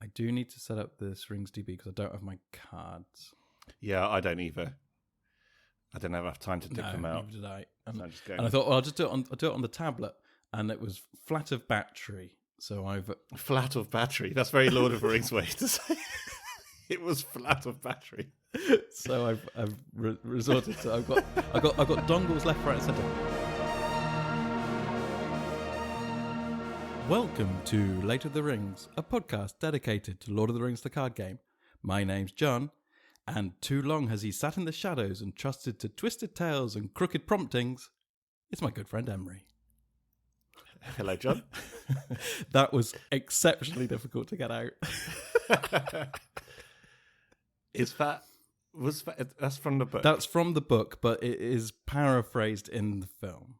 I do need to set up this Rings DB because I don't have my cards. Yeah, I don't either. I didn't have enough time to dig them out. Neither did I. So And I thought, well, I'll just do it on the tablet, and it was flat of battery. So I've flat of battery. That's very Lord of the Rings way to say. It was flat of battery. So I've resorted to. I've got dongles left, right, and centre. Welcome to Late of the Rings, a podcast dedicated to Lord of the Rings, the card game. My name's John, and too long has he sat in the shadows and trusted to twisted tales and crooked promptings. It's my good friend Emery. Hello, John. That was exceptionally difficult to get out. That's from the book? That's from the book, but it is paraphrased in the film.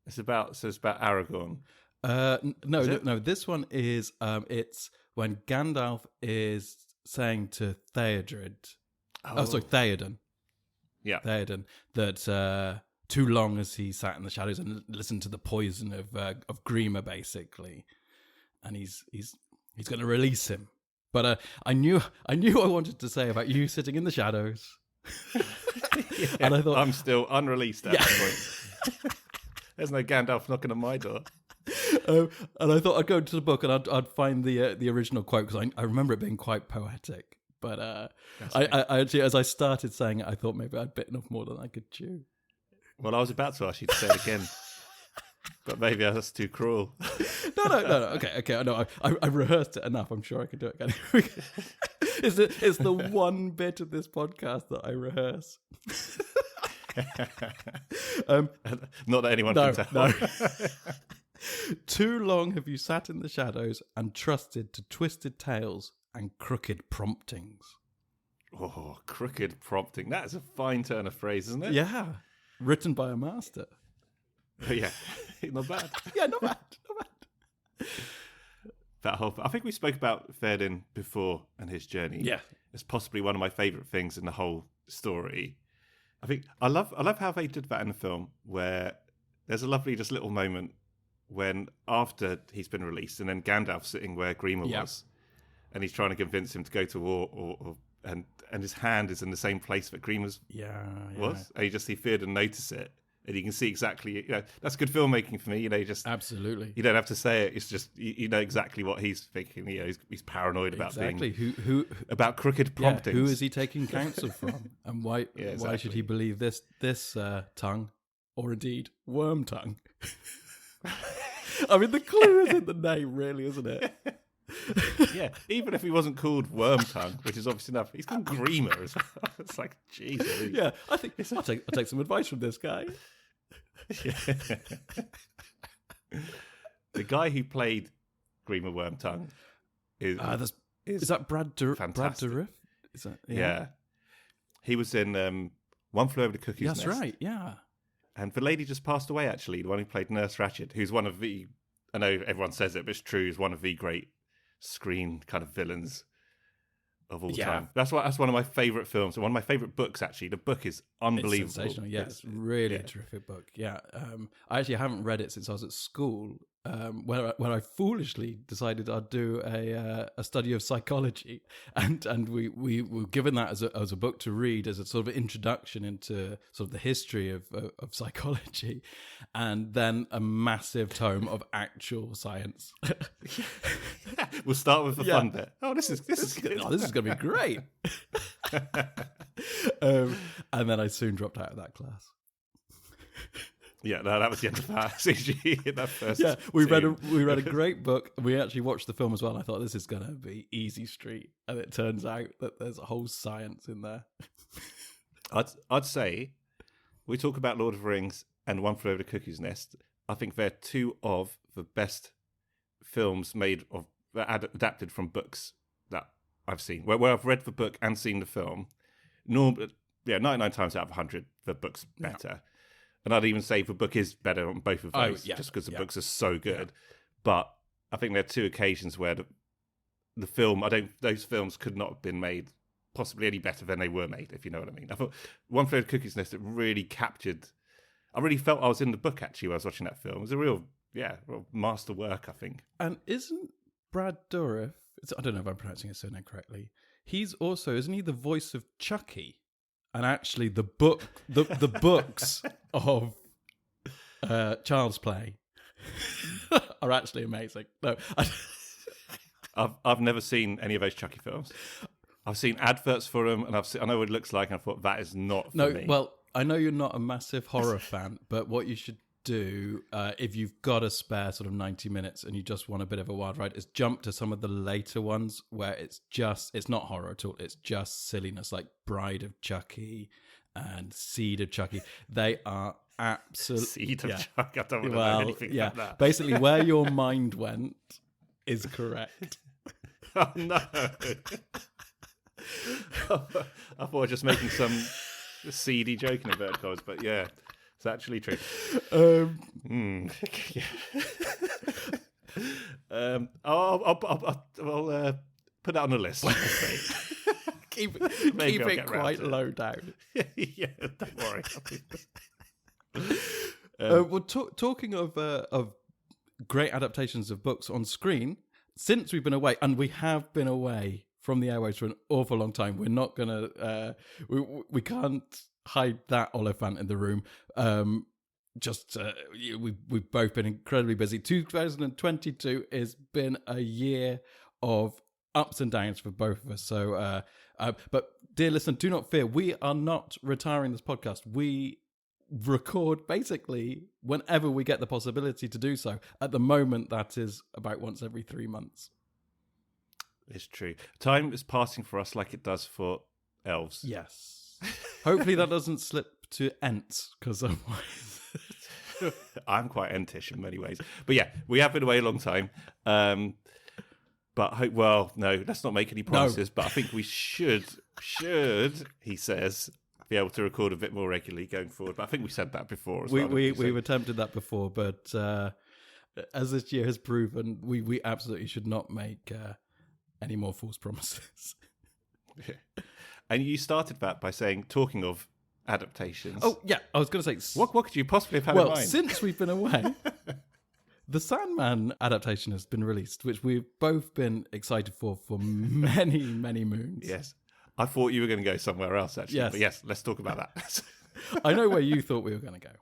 It's about Aragorn. No. This one is it's when Gandalf is saying to Theoden. Yeah, Theoden that too long as he sat in the shadows and listened to the poison of Grima, basically, and he's going to release him. But I knew I wanted to say about you sitting in the shadows, and I thought I'm still unreleased at that point. There's no Gandalf knocking on my door. And I thought I'd go to the book and I'd find the original quote because I remember it being quite poetic. But I actually, as I started saying it, I thought maybe I'd bitten off more than I could chew. Well, I was about to ask you to say it again, but maybe that's too cruel. No. Okay. No, I rehearsed it enough. I'm sure I can do it again. It's the one bit of this podcast that I rehearse. Not that anyone can tell. No. Too long have you sat in the shadows and trusted to twisted tales and crooked promptings. Oh, crooked prompting. That is a fine turn of phrase, isn't it? Yeah. Written by a master. Yeah. Not bad. Yeah, not bad. I think we spoke about Theoden before and his journey. Yeah. It's possibly one of my favourite things in the whole story. I love how they did that in the film, where there's a lovely just little moment when after he's been released and then Gandalf's sitting where Grima was and he's trying to convince him to go to war and his hand is in the same place that Grima's was. And you see Theoden notice it and you can see exactly, that's good filmmaking for me, just absolutely. You don't have to say it, it's just you know exactly what he's thinking. He's paranoid about exactly who about crooked promptings. Who is he taking counsel from and why why should he believe this tongue or indeed worm tongue? I mean, the clue is in the name, really, isn't it? Yeah, even if he wasn't called Wormtongue, which is obviously enough, he's called Grima as well. It's like, Jesus. Yeah, I think I'll take some advice from this guy. Yeah. The guy who played Grima Wormtongue is that Brad Dourif? fantastic. Brad Dourif? Is that yeah? He was in One Flew Over the Cuckoo's Nest. That's right. Yeah. And the lady just passed away, actually, the one who played Nurse Ratched, who's one of the, I know everyone says it, but it's true, is one of the great screen kind of villains of all time. That's one of my favourite films, and one of my favourite books, actually. The book is unbelievable. It's sensational. Yeah, it's really a terrific book. Yeah. I actually haven't read it since I was at school, when I foolishly decided I'd do a study of psychology, and we were given that as a book to read as a sort of introduction into sort of the history of psychology, and then a massive tome of actual science. We'll start with the fun bit. Oh, this is good. Oh, this is going to be great. And then I soon dropped out of that class. Yeah, no, that was the end of that. CG in that first. Yeah, we read a great book. We actually watched the film as well. I thought this is going to be easy street, and it turns out that there's a whole science in there. I'd say we talk about Lord of the Rings and One Flew Over the Cuckoo's Nest. I think they're two of the best films adapted from books that I've seen. Where I've read the book and seen the film. 99 times out of 100, the book's better. Yeah. And I'd even say the book is better on both of those, just because the books are so good. Yeah. But I think there are two occasions where the film, those films could not have been made possibly any better than they were made, if you know what I mean. I thought One Flew Over the Cuckoo's Nest, it really captured, I really felt I was in the book, actually, when I was watching that film. It was a real masterwork, I think. And isn't Brad Dourif, I don't know if I'm pronouncing his surname correctly. He's also, isn't he the voice of Chucky? And actually, the books of Child's Play are actually amazing. No, I've never seen any of those Chucky films. I've seen adverts for them, and I know what it looks like, and I thought that is not for me. Well, I know you're not a massive horror fan, but what you should do, if you've got a spare sort of 90 minutes and you just want a bit of a wild ride, is jump to some of the later ones where it's not horror at all. It's just silliness, like Bride of Chucky and Seed of Chucky. They are absolutely... Seed of Chucky? I don't want to know anything about that. Basically, where your mind went is correct. Oh, no. I thought I was just making some seedy joke in inverted commas, but yeah, it's actually true. I'll put that on the list. keep it quite low down. Yeah, don't worry. Well, talking of great adaptations of books on screen, since we've been away, and we have been away from the airwaves for an awful long time, we're not gonna we can't hide that Oliphant in the room. We've both been incredibly busy. 2022 has been a year of ups and downs for both of us. So, but dear listener, do not fear. We are not retiring this podcast. We record basically whenever we get the possibility to do so. At the moment, that is about once every 3 months. It's true. Time is passing for us like it does for elves. Yes. Hopefully that doesn't slip to Ents, because otherwise... I'm quite Entish in many ways. But yeah, we have been away a long time. But no, let's not make any promises. No. But I think we should, he says, be able to record a bit more regularly going forward. But I think we said that before as well. We've attempted that before, but as this year has proven, we absolutely should not make any more false promises. Yeah. And you started that by saying, talking of adaptations. Oh, yeah, I was going to say... What could you possibly have had in mind? Well, since we've been away, the Sandman adaptation has been released, which we've both been excited for many, many moons. Yes. I thought you were going to go somewhere else, actually. Yes. But yes, let's talk about that. I know where you thought we were going to go.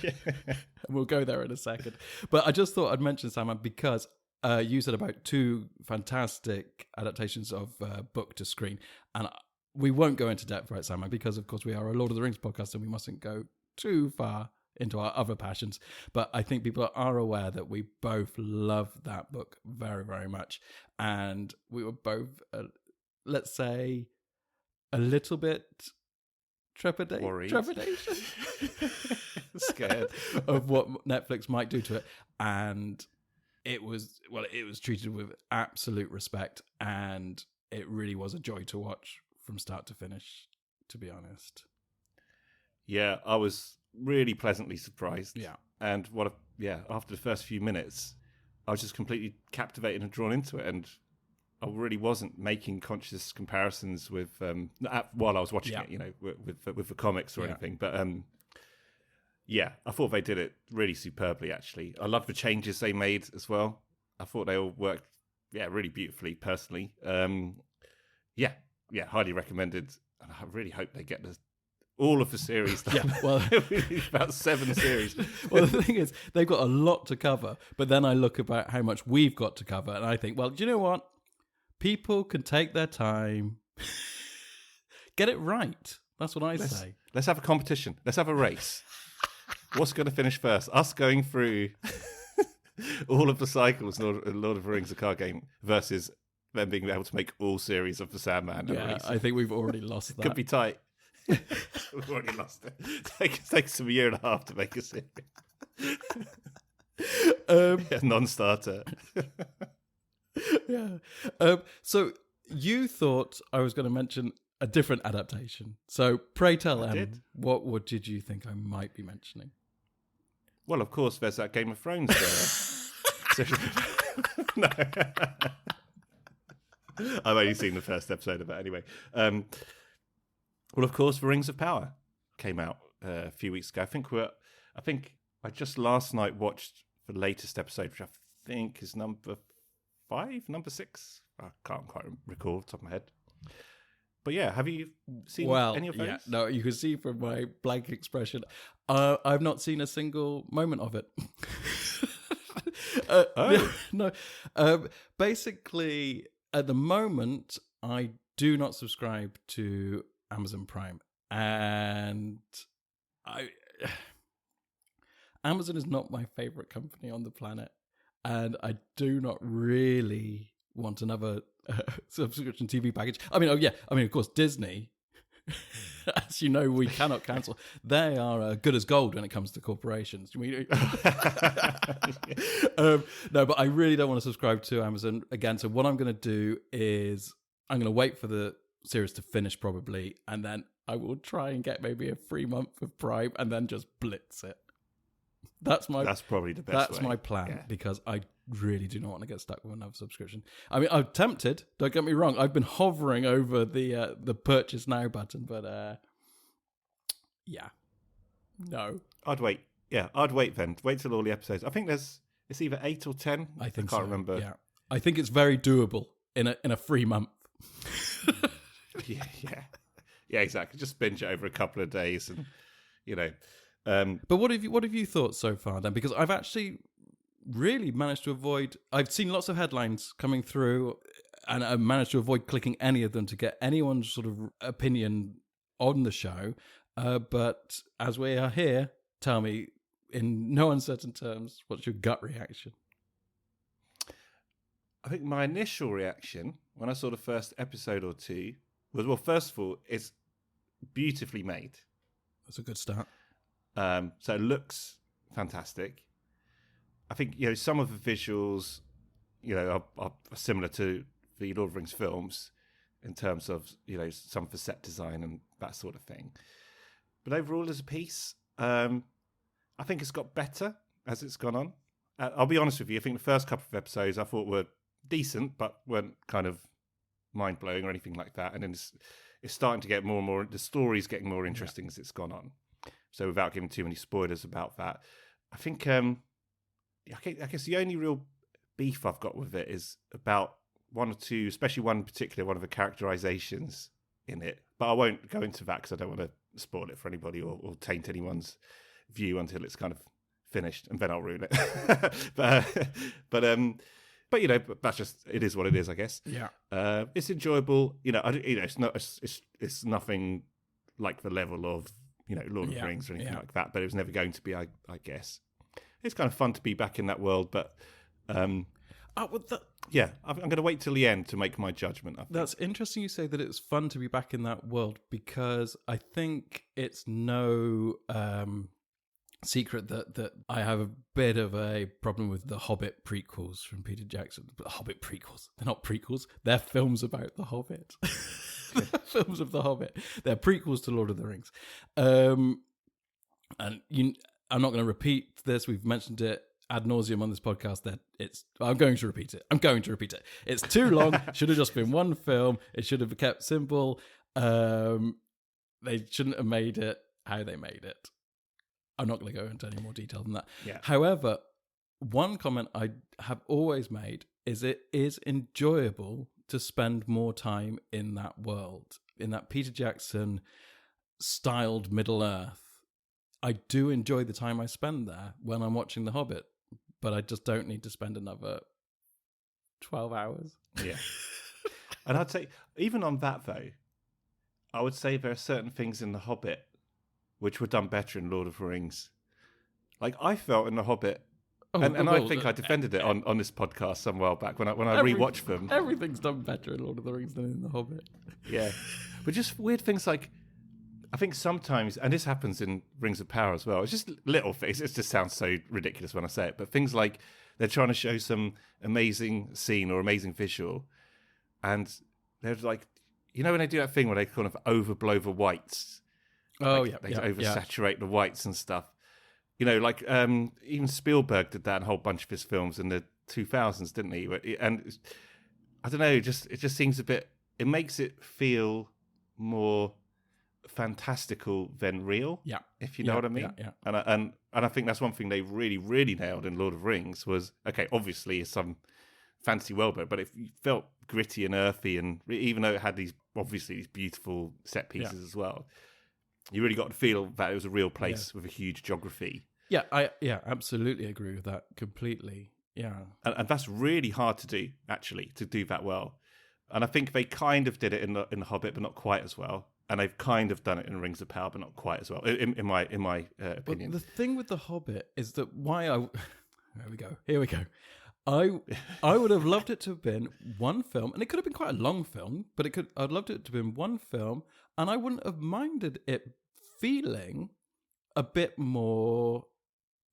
Yeah. And we'll go there in a second. But I just thought I'd mention Sandman because you said about 2 fantastic adaptations of book to screen. And we won't go into depth about Sandman because, of course, we are a Lord of the Rings podcast and we mustn't go too far into our other passions. But I think people are aware that we both love that book very, very much. And we were both, let's say, a little bit trepidation scared of what Netflix might do to it. And it was treated with absolute respect. And it really was a joy to watch from start to finish, to be honest. Yeah, I was really pleasantly surprised. Yeah. And after the first few minutes, I was just completely captivated and drawn into it. And I really wasn't making conscious comparisons with while I was watching it, with the comics or anything. But I thought they did it really superbly, actually. I love the changes they made as well. I thought they all worked, really beautifully, personally. Highly recommended. And I really hope they get all of the series done. Yeah, well, about 7 series. Well, the thing is, they've got a lot to cover. But then I look about how much we've got to cover, and I think, well, do you know what? People can take their time, get it right. That's what I say. Let's have a competition. Let's have a race. What's going to finish first? Us going through all of the cycles in Lord of the Rings, the card game, versus them being able to make all series of the Sandman. Yeah, I think we've already lost that. Could be tight. We've already lost it. It takes them a year and a half to make a series. Non-starter. Yeah. So you thought I was going to mention a different adaptation. So pray tell, Em, what did you think I might be mentioning? Well, of course, there's that Game of Thrones there. No. I've only seen the first episode of it anyway. Well, of course, The Rings of Power came out a few weeks ago. I think I just last night watched the latest episode, which I think is number 5, number 6. I can't quite recall off the top of my head. But yeah, have you seen any of those? Yeah, no, you can see from my blank expression, I've not seen a single moment of it. No. Basically, at the moment, I do not subscribe to Amazon Prime, and Amazon is not my favorite company on the planet, and I do not really want another subscription TV package. I mean, of course, Disney, as you know, we cannot cancel. They are good as gold when it comes to corporations. No, but I really don't want to subscribe to Amazon again. So what I'm going to do is I'm going to wait for the series to finish probably, and then I will try and get maybe a free month of Prime and then just blitz it. That's probably the best. That's my plan, because I really do not want to get stuck with another subscription. I mean, I'm tempted. Don't get me wrong. I've been hovering over the purchase now button, but yeah, no. I'd wait. Yeah, I'd wait then. Wait till all the episodes. I think it's either 8 or 10. I think can't remember. Yeah, I think it's very doable in a free month. yeah, exactly. Just binge it over a couple of days, and But what have you thought so far then? Because I've actually really managed to avoid. I've seen lots of headlines coming through, and I've managed to avoid clicking any of them to get anyone's sort of opinion on the show. But as we are here, tell me in no uncertain terms, what's your gut reaction? I think my initial reaction when I saw the first episode or two was, well, first of all, it's beautifully made. That's a good start. So it looks fantastic. I think some of the visuals, are similar to the Lord of the Rings films in terms of some of the set design and that sort of thing. But overall, as a piece, I think it's got better as it's gone on. I'll be honest with you. I think the first couple of episodes I thought were decent, but weren't kind of mind blowing or anything like that. And then it's starting to get more and more. The story's getting more interesting as it's gone on. So without giving too many spoilers about that, I think I guess the only real beef I've got with it is about one or two, especially one in particular, one of the characterizations in it. But I won't go into that because I don't want to spoil it for anybody or taint anyone's view until it's kind of finished, and then I'll ruin it. but that's just, it is what it is, I guess. Yeah. It's enjoyable. It's nothing like the level of Lord of the Rings or anything like that, but it was never going to be, I guess. It's kind of fun to be back in that world, but I'm going to wait till the end to make my judgment. That's interesting you say that it's fun to be back in that world, because I think it's no secret that I have a bit of a problem with the Hobbit prequels from Peter Jackson. The Hobbit prequels, they're not prequels, they're films about the Hobbit. They're films of the Hobbit. They're prequels to Lord of the Rings. I'm not going to repeat this. We've mentioned it ad nauseum on this podcast. I'm going to repeat it. It's too long. Should have just been one film. It should have been kept simple. They shouldn't have made it how they made it. I'm not going to go into any more detail than that. Yeah. However, one comment I have always made is it is enjoyable to spend more time in that world, in that Peter Jackson styled Middle Earth. I do enjoy the time I spend there when I'm watching The Hobbit, but I just don't need to spend another 12 hours. Yeah. And I'd say, even on that though, I would say there are certain things in The Hobbit which were done better in Lord of the Rings. Like I felt in The Hobbit, I think I defended it on this podcast some while back when I rewatched them. Everything's done better in Lord of the Rings than in The Hobbit. Yeah. But just weird things like, I think sometimes, and this happens in Rings of Power as well, it's just little things. It just sounds so ridiculous when I say it, but things like they're trying to show some amazing scene or amazing visual, and they're like, when they do that thing where they kind of overblow the whites. Oh, they oversaturate the whites and stuff. Even Spielberg did that in a whole bunch of his films in the 2000s, didn't he? And I don't know, it just seems a bit, it makes it feel more fantastical than real, if you know what I mean. And I think that's one thing they really, really nailed in Lord of the Rings was, okay, obviously some fantasy world, but it felt gritty and earthy, and even though it had these beautiful set pieces as well, you really got to feel that it was a real place with a huge geography. Yeah, I absolutely agree with that completely. Yeah, and that's really hard to do, actually, to do that well. And I think they kind of did it in the Hobbit, but not quite as well. And they've kind of done it in Rings of Power, but not quite as well, in my opinion. But the thing with the Hobbit is that Here we go. I would have loved it to have been one film, and it could have been quite a long film, but I'd loved it to have been one film, and I wouldn't have minded it feeling a bit more,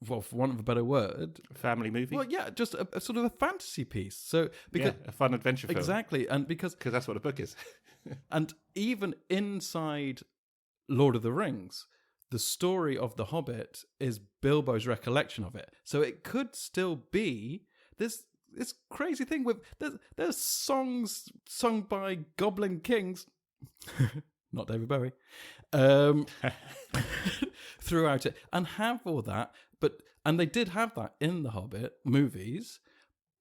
well, for want of a better word, family movie. Well, yeah, just a sort of a fantasy piece. So because a fun adventure film. Exactly, and because that's what a book is. And even inside Lord of the Rings, the story of The Hobbit is Bilbo's recollection of it. So it could still be this crazy thing with there's songs sung by Goblin Kings, not David Bowie, throughout it, and have all that. And they did have that in the Hobbit movies,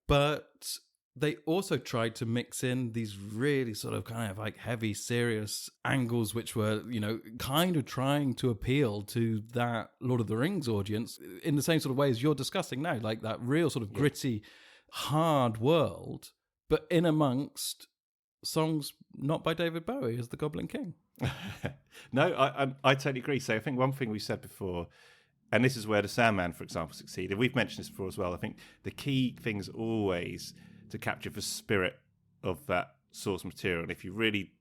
but they also tried to mix in these really sort of kind of like heavy, serious angles, which were, kind of trying to appeal to that Lord of the Rings audience in the same sort of way as you're discussing now, like that real sort of gritty, hard world, but in amongst songs not by David Bowie as the Goblin King. No, I totally agree. So I think one thing we said before, and this is where the Sandman, for example, succeeded. We've mentioned this before as well. I think the key thing is always to capture the spirit of that source material. And if you really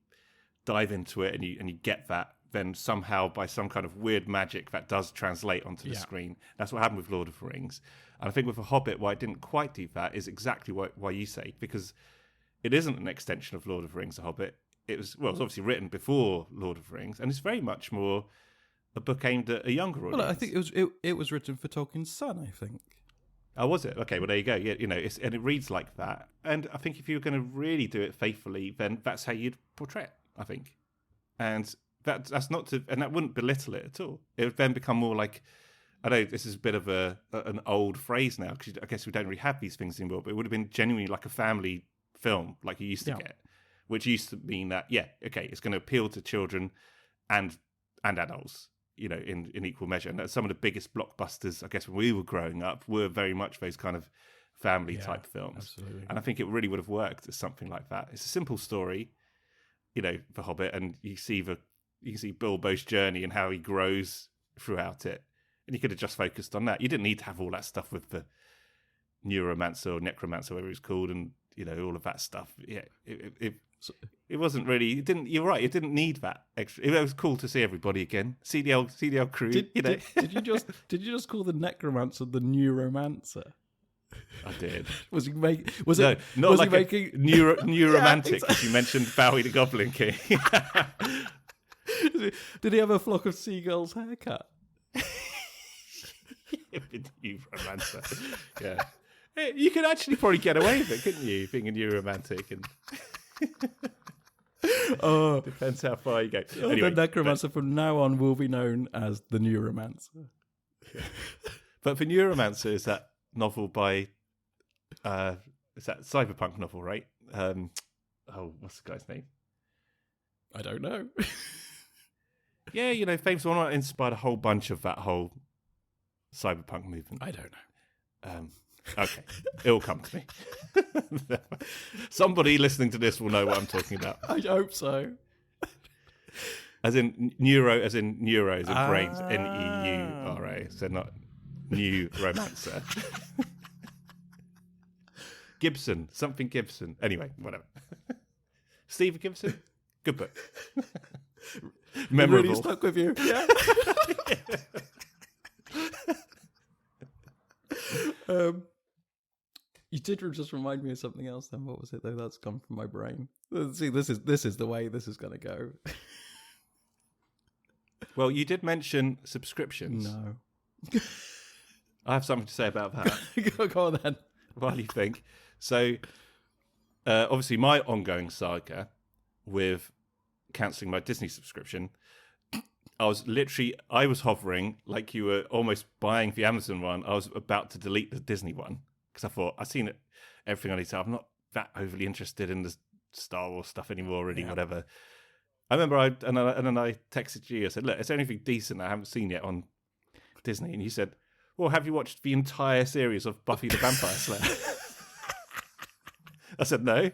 dive into it and you get that, then somehow by some kind of weird magic that does translate onto the screen. That's what happened with Lord of the Rings. And I think with The Hobbit, why it didn't quite do that is exactly why you say, because it isn't an extension of Lord of the Rings, The Hobbit. It's obviously written before Lord of the Rings, and it's very much more a book aimed at a younger audience. Well, I think it was written for Tolkien's son, I think. Oh, was it? Okay, well, there you go. Yeah, and it reads like that. And I think if you were going to really do it faithfully, then that's how you'd portray it, I think. And that's not to, and that wouldn't belittle it at all. It would then become more like, I know this is a bit of an old phrase now, because I guess we don't really have these things anymore, but it would have been genuinely like a family film, like you used to get, which used to mean that, it's going to appeal to children and adults, in equal measure. And some of the biggest blockbusters, I guess, when we were growing up, were very much those kind of family type films. Absolutely. And I think it really would have worked as something like that. It's a simple story, for Hobbit, and you can see Bilbo's journey and how he grows throughout it. And you could have just focused on that. You didn't need to have all that stuff with the neuromancer or necromancer, whatever it's called, and all of that stuff. Yeah, it wasn't really. It didn't. You're right. It didn't need that extra. It was cool to see everybody again. See the old crew. Did you just call the necromancer the neuromancer? I did. Was he making? Neuromantic? Exactly. You mentioned Bowie the Goblin King. Did he have a flock of seagulls haircut? Neuromancer. Yeah. You could actually probably get away with it, couldn't you? Being a neuromantic and. Depends how far you go. Anyway, the necromancer from now on will be known as the neuromancer. Yeah. But the neuromancer is that novel by it's that cyberpunk novel, right? What's the guy's name? I don't know. Yeah, famous one that inspired a whole bunch of that whole cyberpunk movement. I don't know. Okay, it'll come to me. Somebody listening to this will know what I'm talking about. I hope so. As in neuro, as in brains, Neura. So not new romancer. Something Gibson. Anyway, whatever. Steve Gibson, good book. Memorable. Really stuck with you. Yeah. You did just remind me of something else. Then what was it though? That's come from my brain. See, this is the way this is going to go. Well, you did mention subscriptions. No. I have something to say about that. Go on then. While you think. So, obviously, my ongoing saga with cancelling my Disney subscription, I was hovering like you were almost buying the Amazon one. I was about to delete the Disney one because I thought I've seen it everything I need to. I'm not that overly interested in the Star Wars stuff anymore, really. Yeah. Whatever. I remember and then I texted you. I said, "Look, is there anything decent I haven't seen yet on Disney?" And you said, "Well, have you watched the entire series of Buffy the Vampire Slayer?" I said, "No."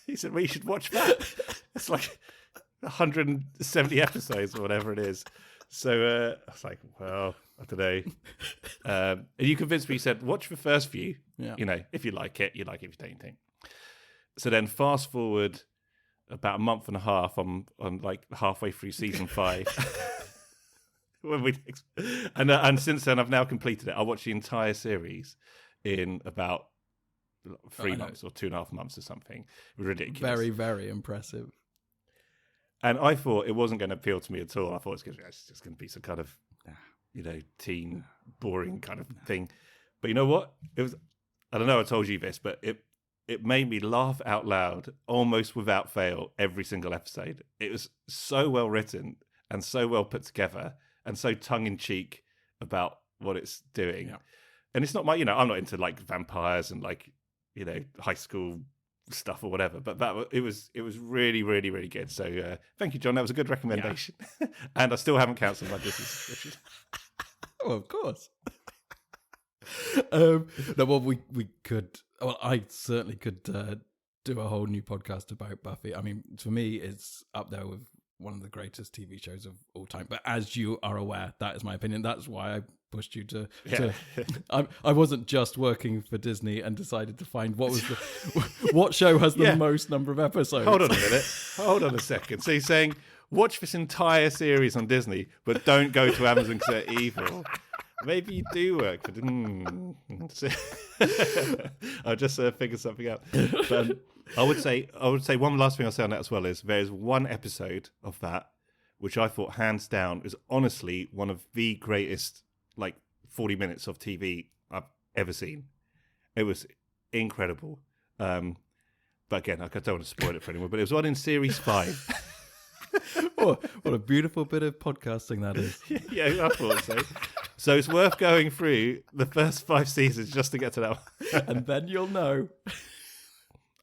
He said, "Well, you should watch that. It's like 170 episodes or whatever it is." So I was like, "Well, I don't know." And you convinced me. You said, "Watch the first few. Yeah. You know, if you like it, you like it. If you don't, you don't." So then, fast forward about a month and a half. I'm like halfway through season 5. And since then, I've now completed it. I watched the entire series in about 3 months or 2.5 months or something. It was ridiculous. Very, very impressive. And I thought it wasn't going to appeal to me at all. I thought it's just going to be some kind of, teen, boring kind of thing. But you know what? It was. I don't know. I told you this, but it made me laugh out loud almost without fail every single episode. It was so well written and so well put together and so tongue in cheek about what it's doing. Yeah. And it's not my, I'm not into like vampires and like, high school stuff or whatever, but it was really, really, really good. So thank you, John. That was a good recommendation. Yeah. And I still haven't cancelled my Disney subscription. Oh, of course. No, well, we could. Well, I certainly could do a whole new podcast about Buffy. I mean, for me, it's up there with one of the greatest TV shows of all time. But as you are aware, that is my opinion. That's why I pushed you to. I wasn't just working for Disney and decided to find what show has the most number of episodes. Hold on a minute. Hold on a second. So you're saying watch this entire series on Disney, but don't go to Amazon because they're evil. Maybe you do work for. I'll just figure something out. But I would say one last thing I'll say on that as well is there is one episode of that which I thought hands down is honestly one of the greatest 40 minutes of TV I've ever seen. It was incredible. But again, I don't want to spoil it for anyone. But it was one in series 5. What a beautiful bit of podcasting that is. Yeah, I thought so. So it's worth going through the first 5 seasons just to get to that one. And then you'll know.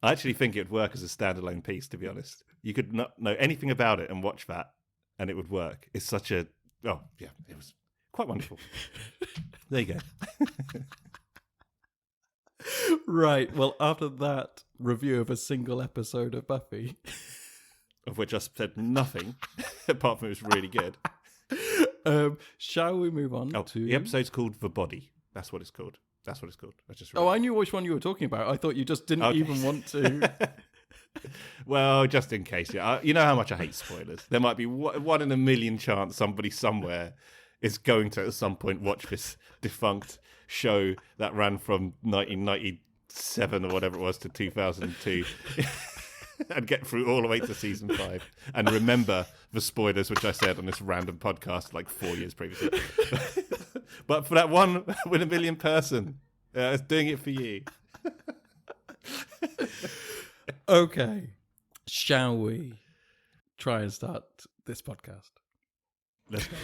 I actually think it would work as a standalone piece, to be honest. You could not know anything about it and watch that, and it would work. It's such a... Oh, yeah, it was quite wonderful. There you go. Right, well, after that review of a single episode of Buffy... of which I said nothing, apart from it was really good. Shall we move on to... The episode's called The Body. That's what it's called. I just read. Oh, I knew which one you were talking about. I thought you just didn't even want to... Well, just in case. Yeah, you know how much I hate spoilers. There might be one in a million chance somebody somewhere is going to, at some point, watch this defunct show that ran from 1997 or whatever it was to 2002. And get through all the way to season 5 and remember the spoilers, which I said on this random podcast 4 years previously. But for that one in a million person, it's doing it for you. Okay. Shall we try and start this podcast? Let's go.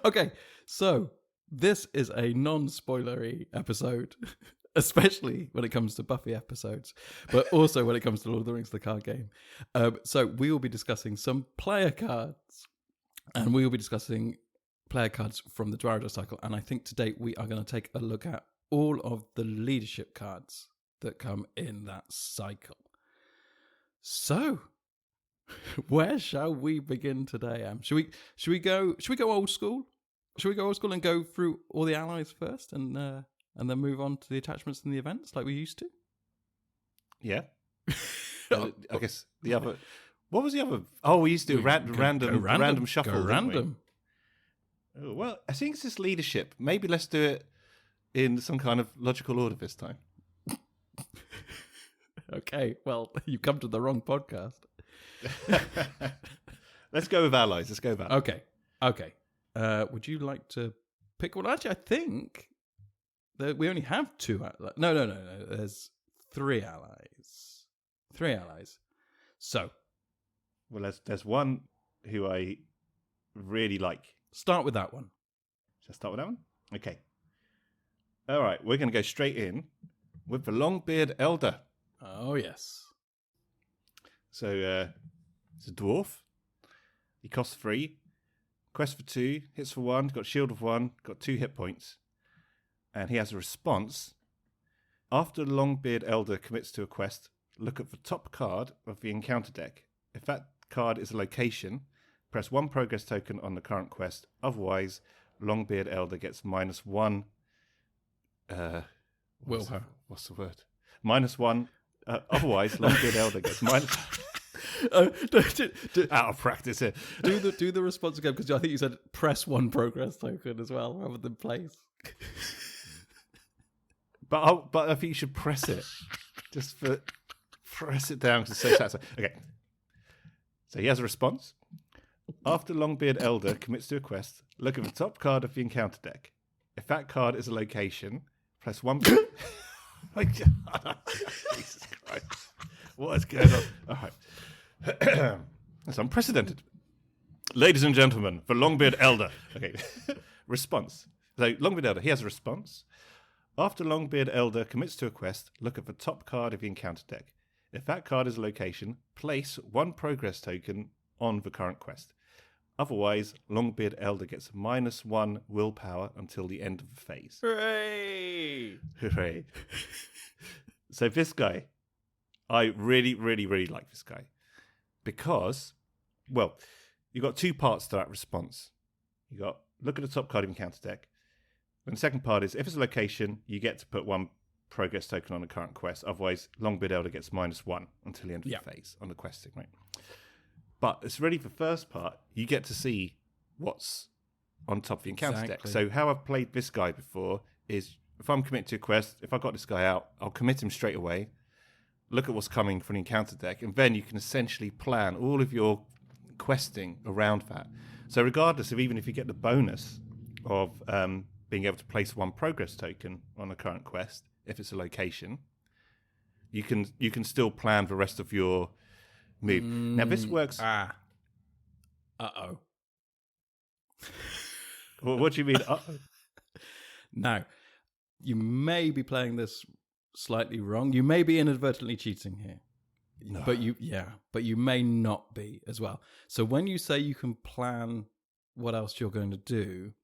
Okay. So this is a non-spoilery episode. Especially when it comes to Buffy episodes, but also when it comes to Lord of the Rings, the card game. So we will be discussing some player cards, and we will be discussing player cards from the Dwarrowdelf cycle. And I think today we are going to take a look at all of the leadership cards that come in that cycle. So, where shall we begin today, Am? Should we go old school? Should we go old school and go through all the allies first, and then move on to the attachments and the events like we used to? Yeah. I guess the other... What was the other... Oh, we used to do random shuffle. Go random. Oh, well, I think it's just leadership. Maybe let's do it in some kind of logical order this time. Okay, well, you come to the wrong podcast. Let's go with allies. Okay. Would you like to pick one? Actually, I think... we only have 2 allies. No. There's 3 allies. 3 allies. So. Well, there's one who I really like. Start with that one. Shall I start with that one? Okay. All right, we're going to go straight in with the Longbeard Elder. Oh, yes. So it's a dwarf. He costs 3. Quest for 2. Hits for 1. Got shield of 1. Got 2 hit points. And he has a response. After the Longbeard Elder commits to a quest, look at the top card of the encounter deck. If that card is a location, press 1 progress token on the current quest. Otherwise, Longbeard Elder gets -1. Willpower. What's the word? -1. Otherwise, Longbeard Elder gets minus. Out of practice here. Do the response again, because I think you said press 1 progress token as well, rather than place. But I think you should press it. Just press it down because it's so satisfying. Okay. So he has a response. After Longbeard Elder commits to a quest, look at the top card of the encounter deck. If that card is a location, press 1. My God. Jesus Christ. What is going on? All right. That's unprecedented. Ladies and gentlemen, for Longbeard Elder. Okay. Response. So Longbeard Elder, he has a response. After Longbeard Elder commits to a quest, look at the top card of the encounter deck. If that card is a location, place 1 progress token on the current quest. Otherwise, Longbeard Elder gets -1 willpower until the end of the phase. Hooray! Hooray. So this guy, I really, really, really like this guy. Because, well, you've got 2 parts to that response. You got look at the top card of the encounter deck. And the second part is, if it's a location, you get to put 1 progress token on the current quest. Otherwise, Longbeard Elder gets -1 until the end of the phase on the questing, right? But it's really the first part. You get to see what's on top of the encounter deck. So how I've played this guy before is, if I'm committed to a quest, if I got this guy out, I'll commit him straight away. Look at what's coming from the encounter deck, and then you can essentially plan all of your questing around that. So regardless of even if you get the bonus of being able to place 1 progress token on a current quest, if it's a location, you can still plan the rest of your move. Now this works. Uh-oh. What do you mean? Now, you may be playing this slightly wrong. You may be inadvertently cheating here. No. But you may not be as well. So when you say you can plan what else you're going to do,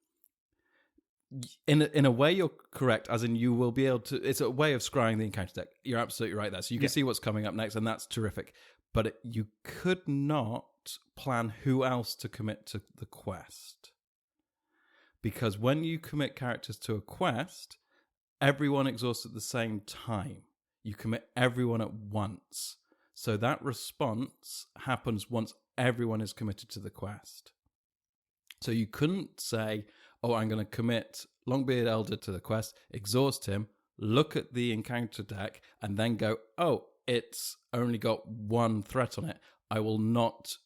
in a way you're correct, as in you will be able to, it's a way of scrying the encounter deck. You're absolutely right there. So you can see what's coming up next, and that's terrific. But you could not plan who else to commit to the quest. Because when you commit characters to a quest, everyone exhausts at the same time. You commit everyone at once. So that response happens once everyone is committed to the quest. So you couldn't say, oh, I'm going to commit Longbeard Elder to the quest, exhaust him, look at the encounter deck, and then go, oh, it's only got 1 threat on it. I will not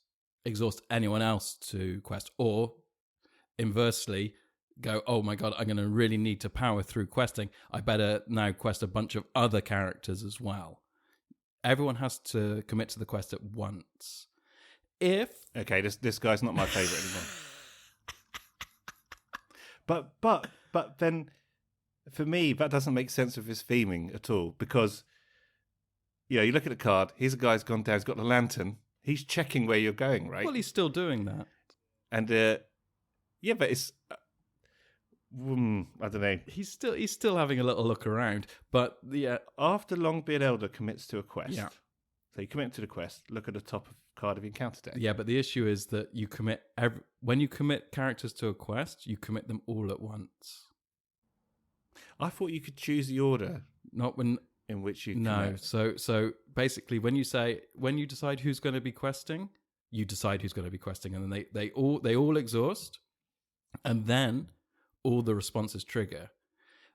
exhaust anyone else to quest. Or inversely, go, oh my God, I'm going to really need to power through questing. I better now quest a bunch of other characters as well. Everyone has to commit to the quest at once. Okay, this guy's not my favorite anymore. But then, for me, that doesn't make sense with his theming at all, because, you look at the card, here's a guy who's gone down, he's got the lantern, he's checking where you're going, right? Well, he's still doing that. And, but it's, I don't know. He's still having a little look around, but after Longbeard Elder commits to a quest, yeah. So you commit to the quest, look at the top of card of the encounter deck. Yeah, but the issue is that you commit when you commit characters to a quest, you commit them all at once. I thought you could choose the order, not when in which you no. commit. So basically, when you decide who's going to be questing, you decide who's going to be questing, and then they all exhaust, and then all the responses trigger.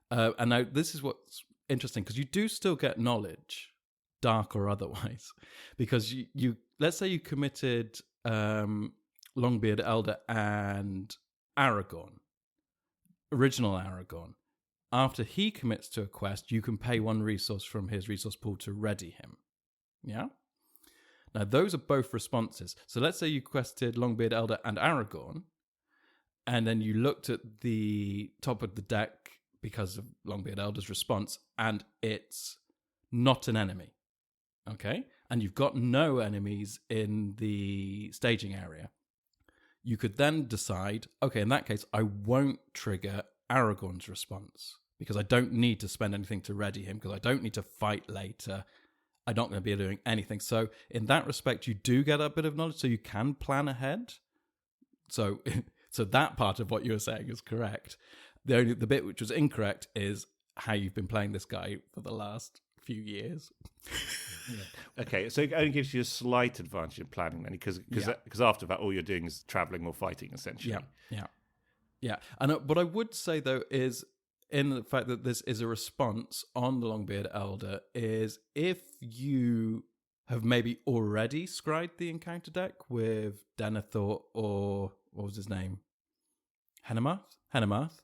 And now this is what's interesting, because you do still get knowledge, dark or otherwise, because you let's say you committed Longbeard Elder and Aragorn, original Aragorn. After he commits to a quest, you can pay 1 resource from his resource pool to ready him. Yeah? Now, those are both responses. So let's say you quested Longbeard Elder and Aragorn, and then you looked at the top of the deck because of Longbeard Elder's response, and it's not an enemy. Okay? And you've got no enemies in the staging area. You could then decide, okay, in that case, I won't trigger Aragorn's response because I don't need to spend anything to ready him, because I don't need to fight later. I'm not going to be doing anything. So in that respect, you do get a bit of knowledge, so you can plan ahead. So that part of what you were saying is correct. The bit which was incorrect is how you've been playing this guy for the last few years. Yeah. Okay, so it only gives you a slight advantage in planning then, because after that, all you're doing is traveling or fighting, essentially. Yeah. And what I would say, though, is in the fact that this is a response on the Longbeard Elder, is if you have maybe already scried the encounter deck with Denethor or, what was his name? Hennemarth.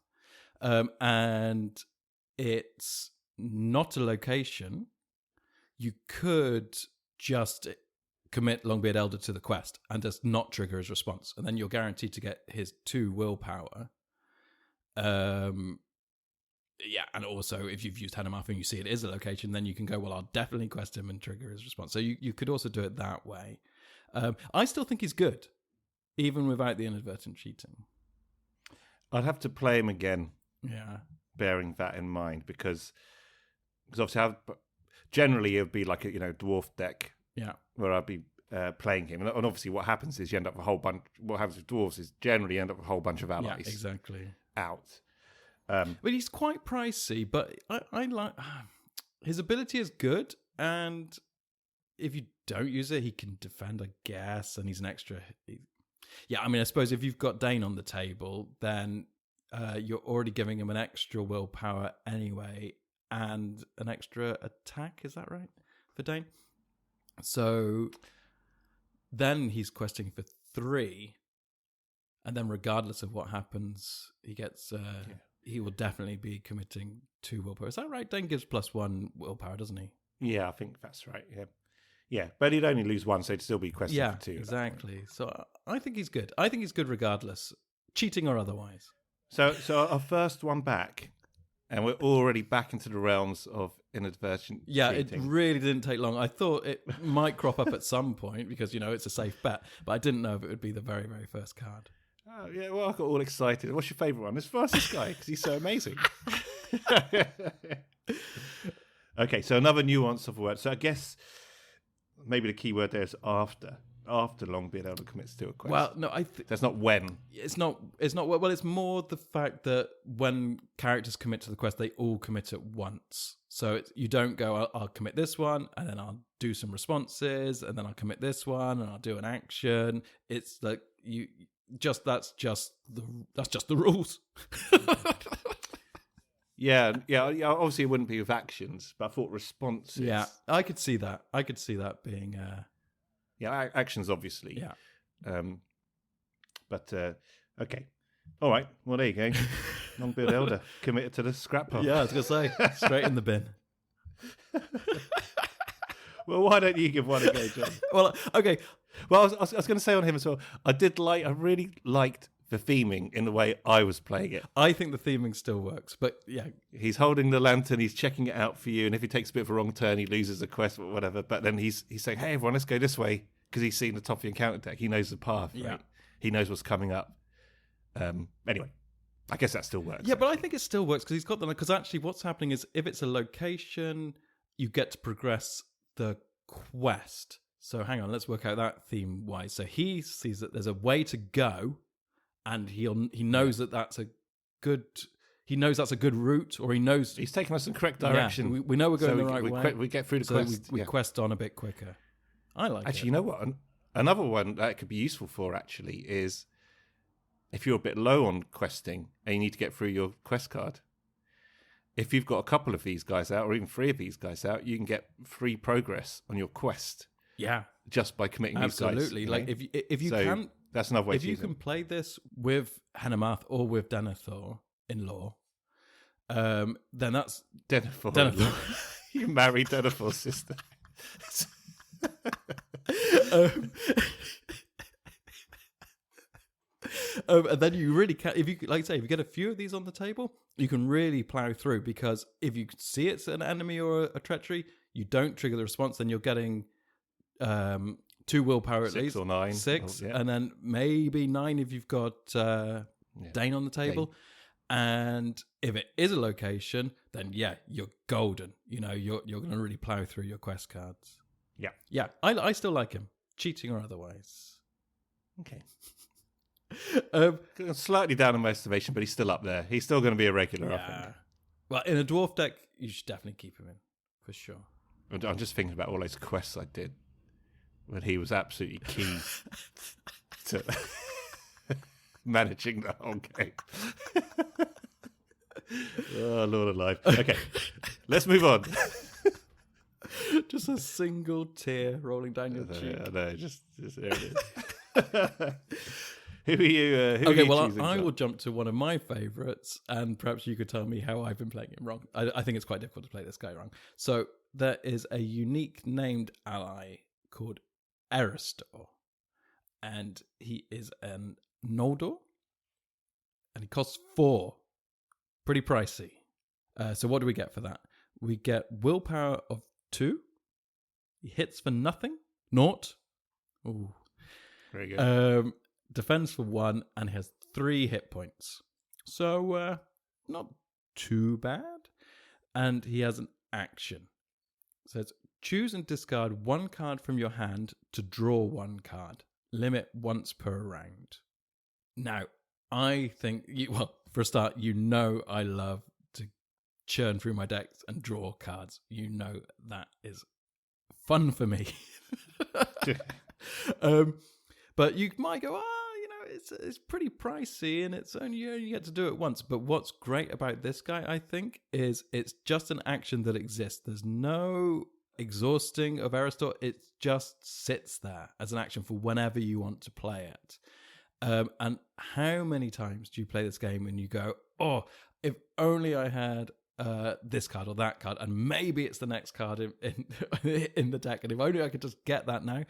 And it's not a location, you could just commit Longbeard Elder to the quest and just not trigger his response. And then you're guaranteed to get his 2 willpower. Yeah, and also if you've used Hennemarth and you see it is a location, then you can go, well, I'll definitely quest him and trigger his response. So you could also do it that way. I still think he's good, even without the inadvertent cheating. I'd have to play him again. Yeah. Bearing that in mind, because obviously generally it would be like a dwarf deck. Yeah. Where I'd be playing him, and obviously what happens is you end up with a whole bunch. What happens with dwarves is generally you end up with a whole bunch of allies. Yeah, exactly. Out. But he's quite pricey, but I like his ability is good, and if you don't use it, he can defend, I guess, and he's an extra. Yeah, I mean, I suppose if you've got Dane on the table, then you're already giving him an extra willpower anyway, and an extra attack. Is that right for Dane? So then he's questing for 3, and then regardless of what happens, he gets. He will definitely be committing 2 willpower. Is that right? Dane gives +1 willpower, doesn't he? Yeah, I think that's right. Yeah, but he'd only lose 1, so he'd still be questing for 2. Exactly. So I think he's good. I think he's good regardless, cheating or otherwise. So our first one back, and we're already back into the realms of inadvertent cheating. It really didn't take long. I thought it might crop up at some point because, it's a safe bet, but I didn't know if it would be the very, very first card. Oh, yeah, well, I got all excited. What's your favourite one? It's this guy, because he's so amazing. Okay, so another nuance of a word. So I guess maybe the key word there is after Longbeard Elder commits to a quest. Well, no, that's not when. It's not. Well, it's more the fact that when characters commit to the quest, they all commit at once. So you don't go, I'll commit this one, and then I'll do some responses, and then I'll commit this one, and I'll do an action. It's like that's just the rules. Yeah. Obviously, it wouldn't be with actions, but I thought responses. Yeah, I could see that. Being. Yeah, actions obviously. Yeah. But okay, all right. Well, there you go. Longbeard Elder committed to the scrap pile. Yeah, I was gonna say straight in the bin. Well, why don't you give one a go, John? Well, okay. Well, I was going to say on him as well. I really liked the theming in the way I was playing it. I think the theming still works, but yeah. He's holding the lantern, he's checking it out for you, and if he takes a bit of a wrong turn, he loses a quest or whatever. But then he's saying, hey, everyone, let's go this way, because he's seen the top of the encounter deck. He knows the path, right? Yeah. He knows what's coming up. Anyway, I guess that still works. Yeah, but I think it still works, because he's got them. Because actually what's happening is if it's a location, you get to progress the quest. So hang on, let's work out that theme-wise. So he sees that there's a way to go, and he knows that's a good. He knows that's a good route, or he knows he's taking us in the correct direction. Yeah, we know we're going the right way. We get through the quest. We quest on a bit quicker. I like. Actually, you know what? Another one that it could be useful for actually is if you're a bit low on questing and you need to get through your quest card. If you've got a couple of these guys out, or even 3 of these guys out, you can get free progress on your quest. Yeah, just by committing these guys. Absolutely. Like if you can, that's another way. If you can play this with Hennemarth or with Denethor in law, then that's Denethor. You married Denethor's sister. And then you really can, if you like I say, if you get a few of these on the table, you can really plow through, because if you see it's an enemy or a treachery, you don't trigger the response, then you're getting 2 willpower at 6 least, or 9. 6, Oh, yeah. and then maybe 9 if you've got Dane on the table. Dane. And if it is a location, then yeah, you're golden. You know, you're going to really plow through your quest cards. Yeah. I still like him, cheating or otherwise. Okay. Um, Slightly down in my estimation, but he's still up there. He's still going to be a regular, I think. Well, in a dwarf deck, you should definitely keep him in, for sure. I'm just thinking about all those quests I did when he was absolutely key to managing the whole game. Oh, Lord of Life. Okay, let's move on. Just a single tear rolling down your cheek. No, just there it is. Who are you? Okay, well, I will jump to one of my favourites, and perhaps you could tell me how I've been playing it wrong. I think it's quite difficult to play this guy wrong. So there is a unique named ally called Eristor, and he is an Noldor, and he costs 4. Pretty pricey. So what do we get for that? We get willpower of 2. He hits for nothing. 0. Ooh. Very good. Defends for 1 and has 3 hit points. So not too bad. And he has an action. So it's choose and discard 1 card from your hand to draw 1 card. Limit once per round. Now, I think, for a start, I love to churn through my decks and draw cards. That is fun for me. But you might go, it's pretty pricey, and you only get to do it once. But what's great about this guy, I think, is it's just an action that exists. There's no exhausting of Eristor. It just sits there as an action for whenever you want to play it. And how many times do you play this game and you go, oh, if only I had this card or that card, and maybe it's the next card in the deck, and if only I could just get that now.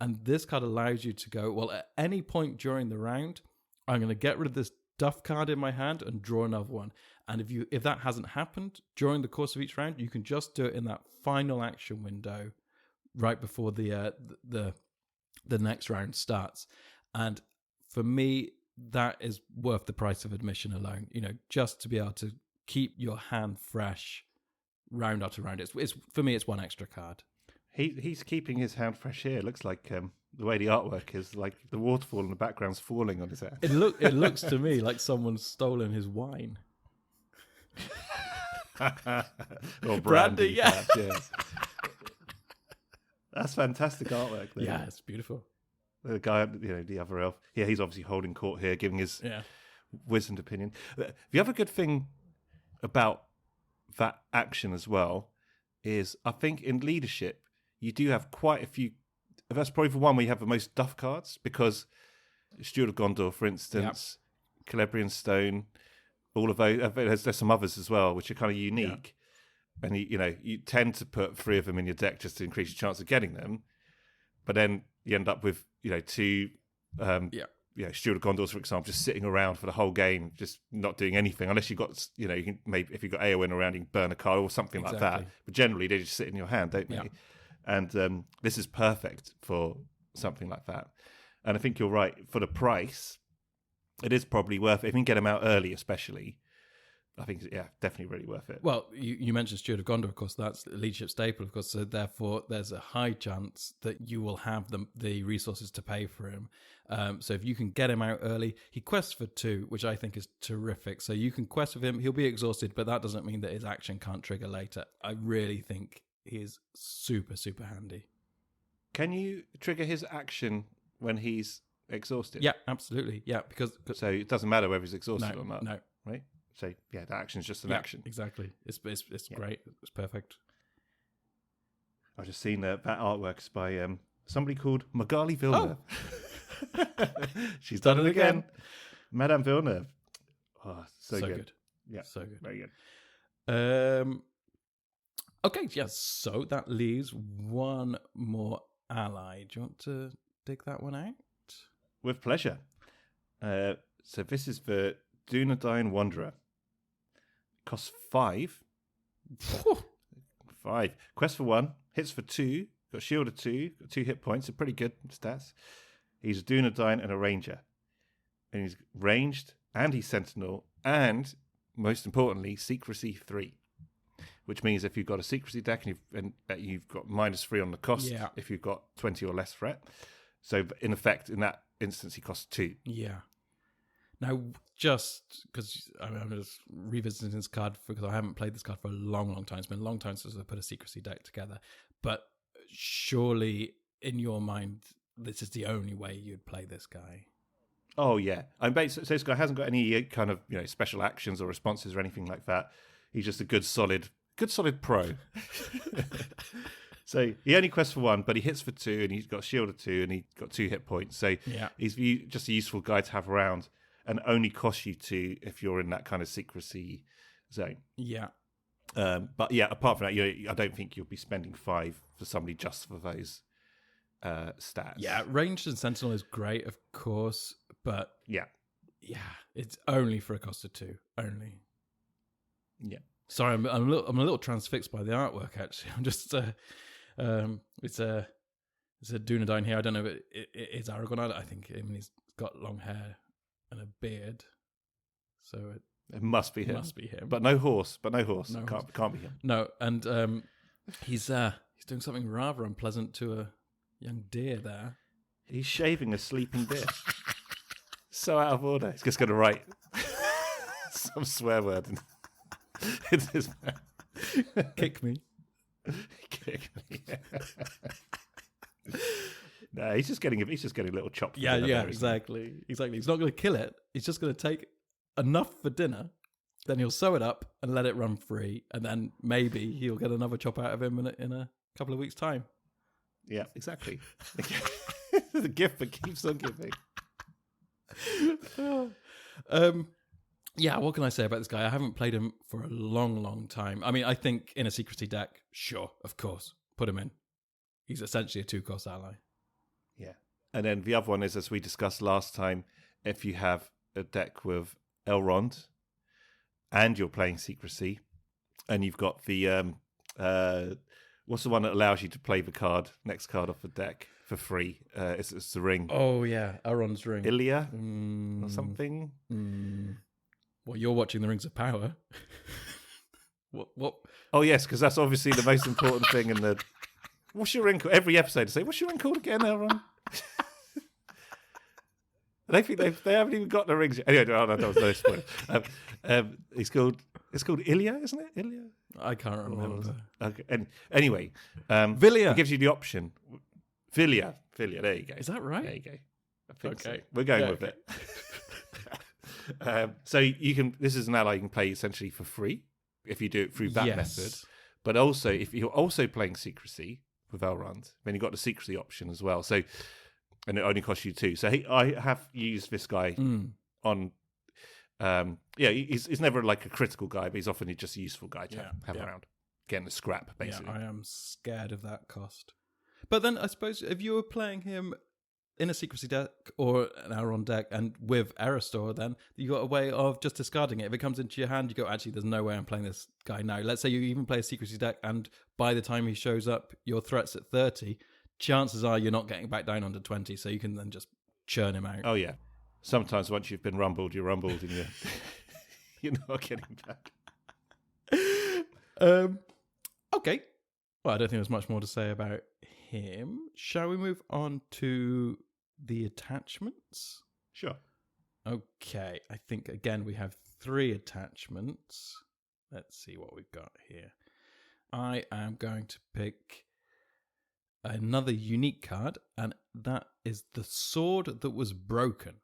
And this card allows you to go, well, at any point during the round, I'm going to get rid of this duff card in my hand and draw another one. And if that hasn't happened during the course of each round, you can just do it in that final action window right before the next round starts. And for me, that is worth the price of admission alone. Just to be able to keep your hand fresh round after round. It's for me, it's 1 extra card. He's keeping his hand fresh here. It looks like the way the artwork is, like the waterfall in the background's falling on his hand. It looks to me like someone's stolen his wine. Or brandy, yeah. Yes. That's fantastic artwork. There. Yeah, it's beautiful. The guy, the other elf. Yeah, he's obviously holding court here, giving his wisdomed opinion. The other good thing about that action as well is, I think in leadership, you do have quite a few. That's probably the one where you have the most duff cards, because Steward of Gondor, for instance, Celebrian Stone, all of those. There's some others as well, which are kind of unique. Yeah. And you tend to put 3 of them in your deck just to increase your chance of getting them. But then you end up with 2 Steward of Gondor, for example, just sitting around for the whole game, just not doing anything, unless you got you can maybe, if you've got Eowyn around, you can burn a card or something like that. But generally they just sit in your hand, don't they? And this is perfect for something like that. And I think you're right, for the price it is probably worth it. If you can get them out early, especially, I think, definitely really worth it. Well, you mentioned Steward of Gondor, of course, that's a leadership staple, of course, so therefore there's a high chance that you will have the resources to pay for him. So if you can get him out early, he quests for 2, which I think is terrific. So you can quest with him, he'll be exhausted, but that doesn't mean that his action can't trigger later. I really think he is super, super handy. Can you trigger his action when he's exhausted? Yeah, absolutely. Yeah, because so it doesn't matter whether he's exhausted or not. No. Right? So the action's just an action. Exactly. It's great. It's perfect. I've just seen that artwork is by somebody called Magali Villeneuve. Oh. She's done it again. Madame Villeneuve. Oh, so good. Yeah, so good. Very good. Okay, yes. So that leaves one more ally. Do you want to dig that one out? With pleasure. So this is the Dunedain Wanderer. Costs 5. 5. Quest for 1. Hits for 2. Got shield of 2. Got 2 hit points. So pretty good stats. He's a Dunedain and a ranger. And he's ranged, and he's sentinel, and most importantly, secrecy 3. Which means if you've got a secrecy deck and you've got -3 on the cost, if you've got 20 or less threat. So in effect, in that instance, he costs 2. Yeah. Now, just because I'm just revisiting this card because I haven't played this card for a long, long time. It's been a long time since I put a secrecy deck together. But surely, in your mind, this is the only way you'd play this guy. Oh yeah, I'm basically so this guy hasn't got any kind of special actions or responses or anything like that. He's just a good solid pro. So he only quests for 1, but he hits for 2, and he's got shield of 2, and he's got 2 hit points. So he's just a useful guy to have around, and only costs you 2 if you're in that kind of secrecy zone. Yeah. But yeah, apart from that, I don't think you'll be spending 5 for somebody just for those stats. Yeah, ranged and sentinel is great, of course, but yeah, it's only for a cost of 2. Only. Yeah. Sorry, I'm a little transfixed by the artwork. Actually, I'm just it's a Dunedain here. I don't know if it is Aragorn. I think he's got long hair and a beard, so it must be him. Must be him. But no horse. Can't be him. No, and he's doing something rather unpleasant to a young deer there. He's shaving a sleeping deer. So out of order. He's just going to write some swear word in his mouth. Kick me. Kick me. No, he's just getting a little chop. Yeah, exactly. He's not going to kill it. He's just going to take enough for dinner. Then he'll sew it up and let it run free, and then maybe he'll get another chop out of him in a couple of weeks' time. Yeah, exactly. The gift that keeps on giving. Yeah, what can I say about this guy? I haven't played him for a long, long time. I mean, I think in a secrecy deck, sure, of course, put him in. He's essentially a 2-cost ally. Yeah. And then the other one is, as we discussed last time, if you have a deck with Elrond and you're playing secrecy, and you've got the what's the one that allows you to play the next card off the deck for free? It's the ring. Oh yeah, Elrond's ring. Ilia or something. Well, you're watching the Rings of Power. What? Oh yes, because that's obviously the most important thing in the. What's your ring called? Every episode to say, what's your ring called again, Elrond? They think they haven't even got the rings yet. Anyway, that was no spoiler. It's called Ilia, isn't it? Ilia? I can't remember. Okay. Anyway, Villia. It gives you the option. Villia. There you go. Is that right? There you go. I think okay. So. We're going with it. So you can. This is an ally you can play essentially for free if you do it through that method. But also, if you're also playing secrecy with Elrond, then you've got the secrecy option as well. So, and it only costs you 2. So I have used this guy on. He's never like a critical guy, but he's often just a useful guy to have around, getting the scrap basically. Yeah, I am scared of that cost. But then I suppose if you were playing him in a secrecy deck or an Elrond deck and with Eristor, then you got a way of just discarding it. If it comes into your hand, you go, actually, there's no way I'm playing this guy now. Let's say you even play a secrecy deck, and by the time he shows up, your threat's at 30. Chances are you're not getting back down onto 20, so you can then just churn him out. Oh yeah. Sometimes once you've been rumbled, you're rumbled, and you're not getting back. Okay. Well, I don't think there's much more to say about him. Shall we move on to the attachments? Sure. Okay. I think, again, we have 3 attachments. Let's see what we've got here. I am going to pick another unique card, and that is the Sword That Was Broken.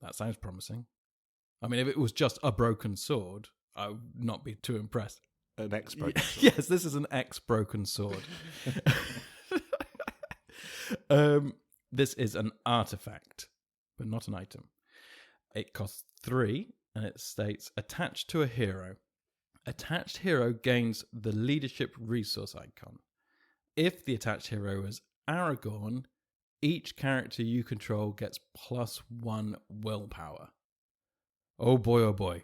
That sounds promising. I mean, if it was just a broken sword, I would not be too impressed. An ex-broken sword. Yes, this is an ex-broken sword. This is an artifact, but not an item. It costs 3, and it states, attached to a hero. Attached hero gains the leadership resource icon. If the attached hero is Aragorn, each character you control gets +1 willpower. Oh boy.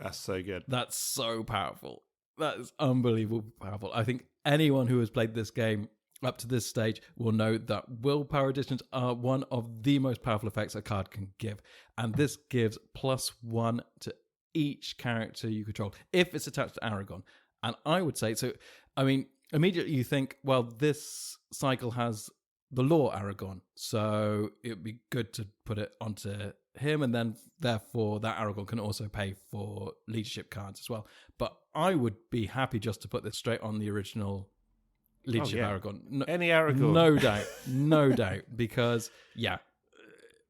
That's so good. That's so powerful. That is unbelievably powerful. I think anyone who has played this game up to this stage will know that willpower additions are one of the most powerful effects a card can give. And this gives +1 to each character you control if it's attached to Aragon. And I would say, so, I mean, immediately you think, well, this cycle has the law Aragon, so it would be good to put it onto him, and then therefore that Aragon can also pay for leadership cards as well. But I would be happy just to put this straight on the original leadership Aragon. No, any Aragon. No doubt, because,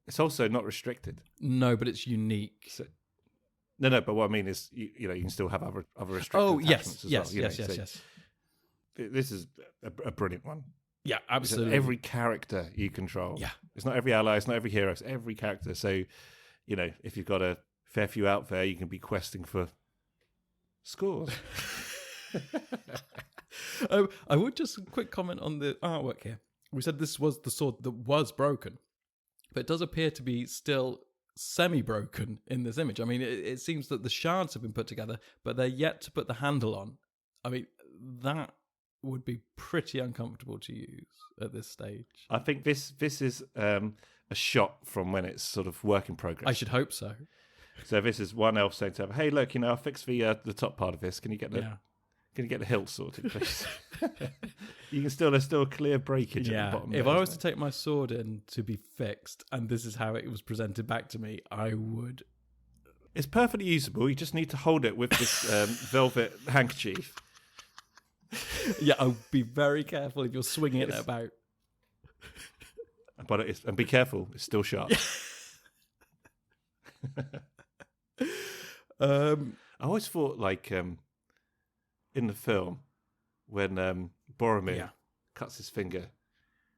it's also not restricted. No, but it's unique. So, no, but what I mean is, you can still have other restricted attachments as well. Yes. This is a brilliant one. Yeah, absolutely. Every character you control. Yeah. It's not every ally, it's not every hero, it's every character. So, if you've got a fair few out there, you can be questing for scores. I would just a quick comment on the artwork here. We said this was the sword that was broken, but it does appear to be still semi-broken in this image. I mean, it seems that the shards have been put together, but they're yet to put the handle on. I mean, that would be pretty uncomfortable to use at this stage. I think this is a shot from when it's sort of work in progress. I should hope so. So this is one elf saying to him, "Hey, look, I fixed the top part of this. Can you get the hilt sorted, please?" There's still a clear breakage at the bottom. If I was to take my sword in to be fixed, and this is how it was presented back to me, I would. It's perfectly usable. You just need to hold it with this velvet handkerchief. Yeah, I'll be very careful if you're swinging it about. But and be careful, it's still sharp. I always thought, like, in the film, when Boromir cuts his finger,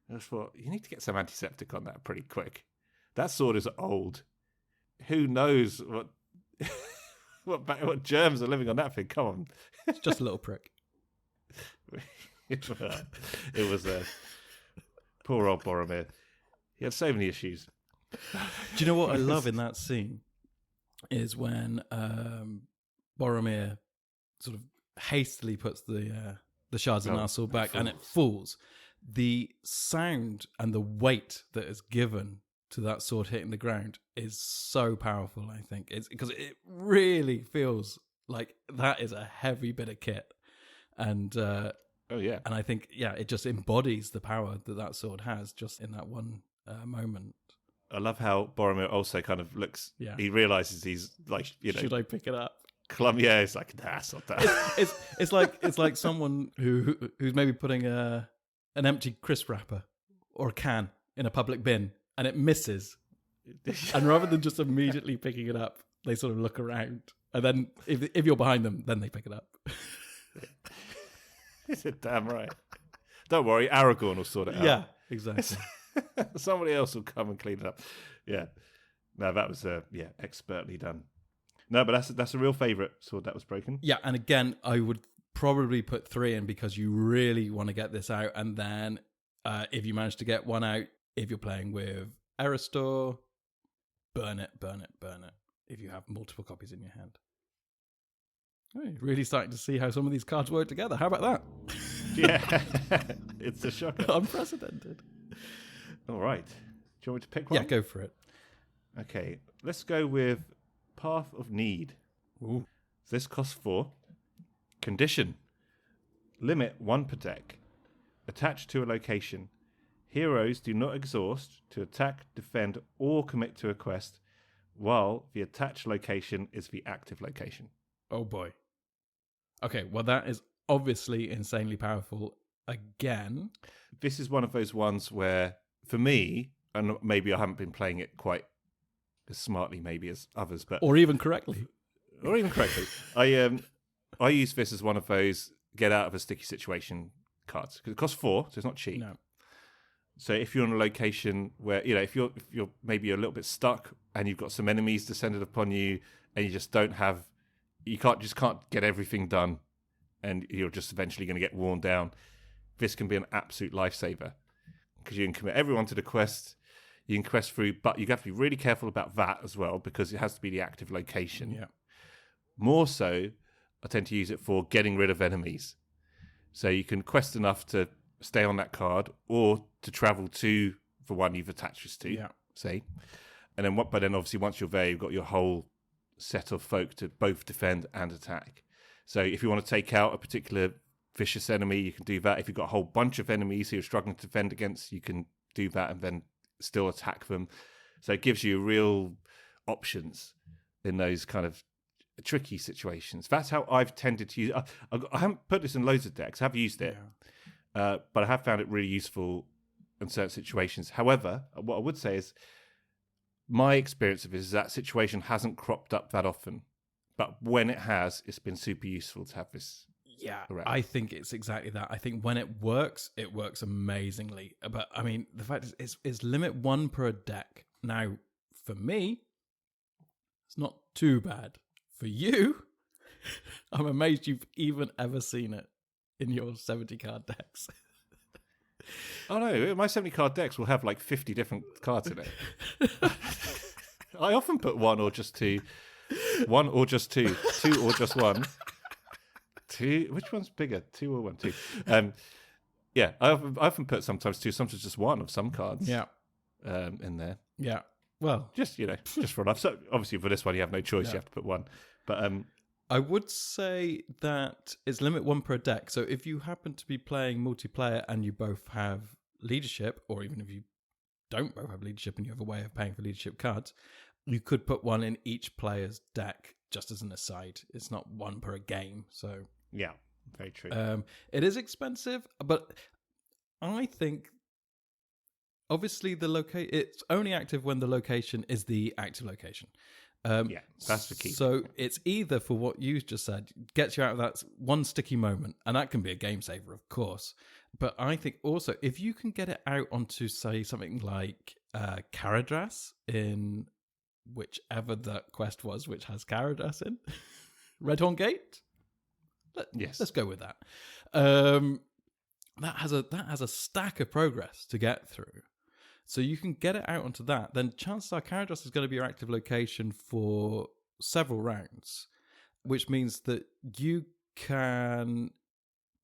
I just thought, you need to get some antiseptic on that pretty quick. That sword is old. Who knows what germs are living on that thing? Come on. It's just a little prick. It was poor old Boromir. He had so many issues. Do you know what I love in that scene? Is when Boromir sort of hastily puts the shards of Narsil back and it falls. The sound and the weight that is given to that sword hitting the ground is so powerful, I think. It's because it really feels like that is a heavy bit of kit. And and I think it just embodies the power that sword has just in that one moment. I love how Boromir also kind of looks. Yeah. He realizes he's like, should I pick it up? It's like, nah, it's not that. It's like someone who's maybe putting an empty crisp wrapper or a can in a public bin and it misses, and rather than just immediately picking it up, they sort of look around, and then if you're behind them, then they pick it up. Is it damn right? Don't worry, Aragorn will sort it out. Yeah, exactly. Somebody else will come and clean it up. Yeah. No, that was expertly done. No, but that's a real favourite sword that was broken. Yeah, and again, I would probably put 3 in because you really want to get this out, and then if you manage to get one out, if you're playing with Eristor, burn it. If you have multiple copies in your hand. Oh, you're really starting to see how some of these cards work together. How about that? Yeah, it's a shocker. Unprecedented. All right. Do you want me to pick one? Yeah, go for it. Okay, let's go with Path of Need. Ooh. This costs 4. Condition. Limit 1 per deck. Attached to a location. Heroes do not exhaust to attack, defend, or commit to a quest, while the attached location is the active location. Oh boy. Okay, well that is obviously insanely powerful again. This is one of those ones where, for me, and maybe I haven't been playing it quite as smartly maybe as others, but or even correctly. I use this as one of those get out of a sticky situation cards because it costs 4, so it's not cheap. No. So if you're in a location where if you're maybe a little bit stuck and you've got some enemies descended upon you and you just can't get everything done and you're just eventually going to get worn down, this can be an absolute lifesaver because you can commit everyone to the quest. You can quest through, but you have to be really careful about that as well because it has to be the active location. Yeah. More so, I tend to use it for getting rid of enemies. So you can quest enough to stay on that card or to travel to the one you've attached this to, say. And then but then obviously once you're there, you've got your whole set of folk to both defend and attack. So if you want to take out a particular vicious enemy, you can do that. If you've got a whole bunch of enemies who you're struggling to defend against, you can do that and then still attack them. So it gives you real options in those kind of tricky situations. That's how I've tended to use it. I haven't put this in loads of decks. I've used it, but I have found it really useful in certain situations. However, what I would say is my experience of it is that situation hasn't cropped up that often. But when it has, it's been super useful to have this. Yeah, around. I think it's exactly that. I think when it works amazingly. But I mean, the fact is, it's limit 1 per deck. Now, for me, it's not too bad. For you, I'm amazed you've even ever seen it in your 70 card decks. Oh no, my 70 card decks will have like 50 different cards in it. I often put 1 or just 2. 1 or just 2. 2 or just 1. 2. Which one's bigger? 2 or 1? 2. Yeah, I often put sometimes 2, sometimes just 1 of some cards. Yeah. In there. Yeah. Well, just for enough. So obviously for this one you have no choice. You have to put 1. But I would say that it's limit 1 per deck. So if you happen to be playing multiplayer and you both have leadership, or even if you don't both have leadership and you have a way of paying for leadership cards, you could put 1 in each player's deck, just as an aside. It's not 1 per game, so yeah, very true. It is expensive, but I think obviously it's only active when the location is the active location. Yeah, that's the key. So it's either, for what you just said, gets you out of that one sticky moment, and that can be a game saver, of course. But I think also if you can get it out onto, say, something like Caradras in whichever the quest was, which has Caradras in Redhorn Gate. Let's go with that. That has a stack of progress to get through. So you can get it out onto that. Then chances are Caradras is going to be your active location for several rounds, which means that you can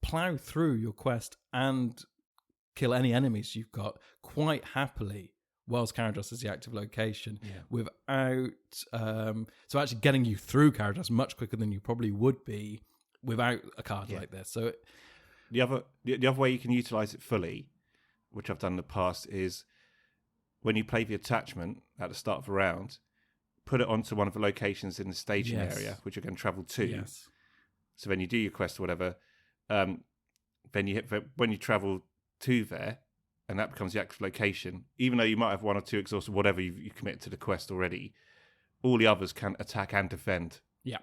plow through your quest and kill any enemies you've got quite happily whilst Caradras is the active location, without so actually getting you through Caradras much quicker than you probably would be without a card like this. So the other way you can utilize it fully, which I've done in the past, is when you play the attachment at the start of a round, put it onto one of the locations in the staging area, which you're going to travel to. Yes. So when you do your quest or whatever, then when you travel to there, and that becomes the active location, even though you might have 1 or 2 exhausted, whatever you commit to the quest already, all the others can attack and defend. Yeah.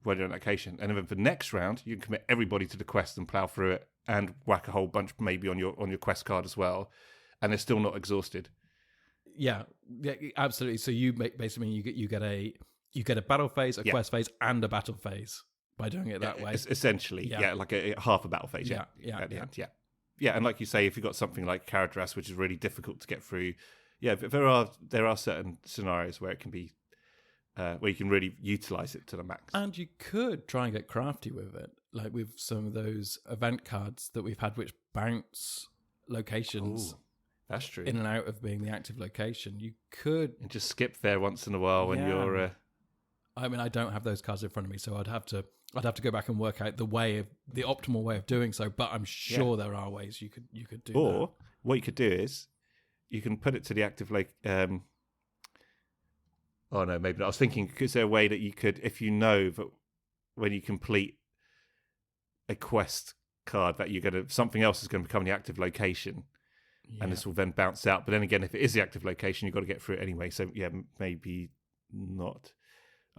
When you're on that location. And then for the next round, you can commit everybody to the quest and plow through it and whack a whole bunch maybe on your quest card as well, and they're still not exhausted. Yeah, absolutely. So you basically you get a battle phase, a quest phase, and a battle phase by doing it that way. Essentially, like a half a battle phase. At the end. Yeah, and like you say, if you've got something like Caradras, which is really difficult to get through, there are certain scenarios where it can be where you can really utilize it to the max. And you could try and get crafty with it, like with some of those event cards that we've had, which bounce locations. Ooh, that's true. In and out of being the active location. You could and just skip there once in a while when you're. I mean, I don't have those cards in front of me, so I'd have to go back and work out the optimal way of doing so. But I'm sure there are ways you could do. Or what you could do is you can put it to the active oh no, maybe not. I was thinking, is there a way that you could, if you know that when you complete a quest card that something else is going to become the active location, and this will then bounce out. But then again, if it is the active location, you've got to get through it anyway. So maybe not,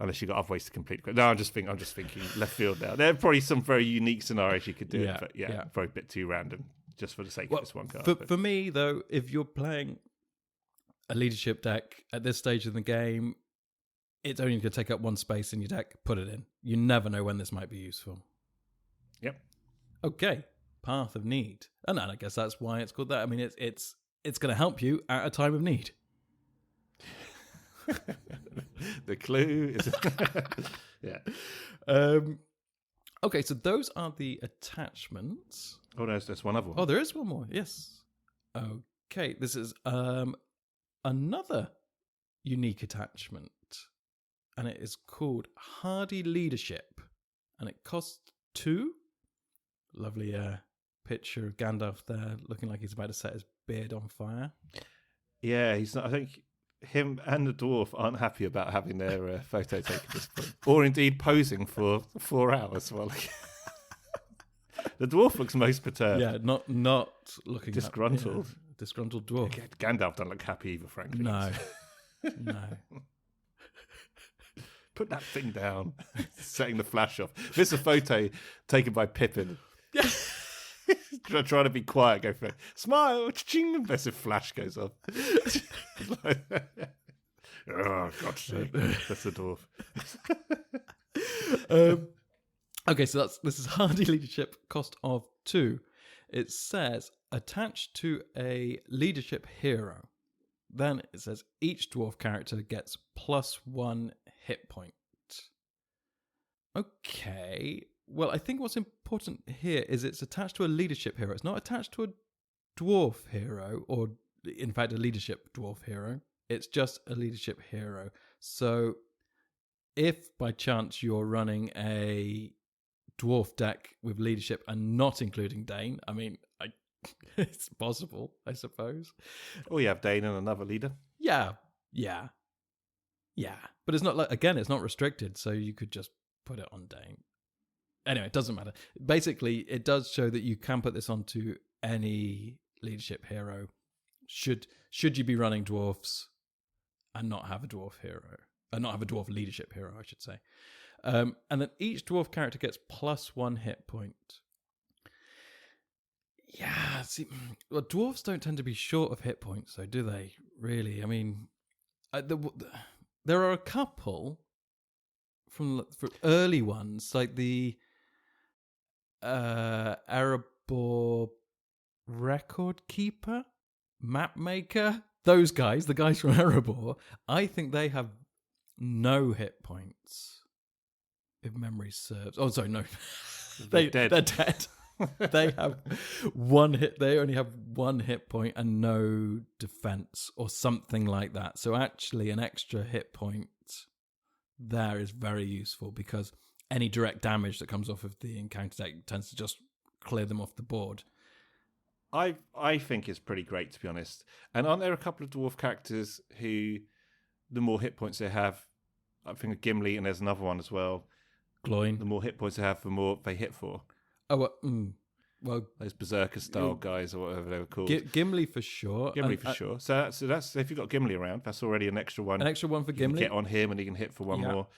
unless you've got other ways to complete. No, I'm just thinking left field now. There are probably some very unique scenarios you could do, but probably a bit too random just for the sake of this one card. For me, though, if you're playing a leadership deck at this stage of the game, it's only going to take up 1 space in your deck. Put it in. You never know when this might be useful. Yep. Okay. Path of Need. And I guess that's why it's called that. I mean, it's going to help you at a time of need. The clue is yeah. Okay, so those are the attachments. Oh, there's one other one. Oh, there is one more. Yes. Okay, this is another unique attachment, and it is called Hardy Leadership, and it costs 2. Lovely picture of Gandalf there, looking like he's about to set his beard on fire. Yeah, he's not. I think him and the dwarf aren't happy about having their photo taken at this point, or indeed posing for 4 hours. Well, the dwarf looks most perturbed. Yeah, not looking disgruntled. Disgruntled dwarf. Yeah, Gandalf doesn't look happy either, frankly. No, no. Put that thing down. Setting the flash off. This is a photo taken by Pippin. Yeah. Trying to be quiet, go for it. Smile, ching, and massive flash goes off. Oh, God's sake. That's the dwarf. Okay, so this is Hardy Leadership, cost of 2. It says, attached to a leadership hero. Then it says, each dwarf character gets +1 hit point. Okay, well, I think what's important here is it's attached to a leadership hero. It's not attached to a dwarf hero, or in fact, a leadership dwarf hero. It's just a leadership hero. So if by chance you're running a dwarf deck with leadership and not including Dane, I mean, it's possible, I suppose. Or you have Dane and another leader. Yeah. But it's not like, again, it's not restricted, so you could just put it on Dane. Anyway, it doesn't matter. Basically, it does show that you can put this onto any leadership hero. Should you be running dwarfs and not have a dwarf hero, not have a dwarf leadership hero, I should say. And then each dwarf character gets +1 hit point. Yeah, see, well, dwarves don't tend to be short of hit points, though, do they? Really? I mean, there are a couple from early ones, like the Erebor Record Keeper, Map Maker. Those guys, the guys from Erebor, I think they have no hit points, if memory serves. Oh, sorry, no. They're dead. They have 1 hit. They only have 1 hit point and no defense or something like that. So actually an extra hit point there is very useful, because any direct damage that comes off of the encounter deck tends to just clear them off the board. I think it's pretty great, to be honest. And aren't there a couple of dwarf characters who, the more hit points they have, I think of Gimli, and there's another one as well. Gloin. The more hit points they have, the more they hit for. Oh, well, those berserker style guys, or whatever they were called. Gimli for sure. Sure. So that's if you've got Gimli around, that's already an extra one. An extra one for Gimli. You can get on him, and he can hit for one more.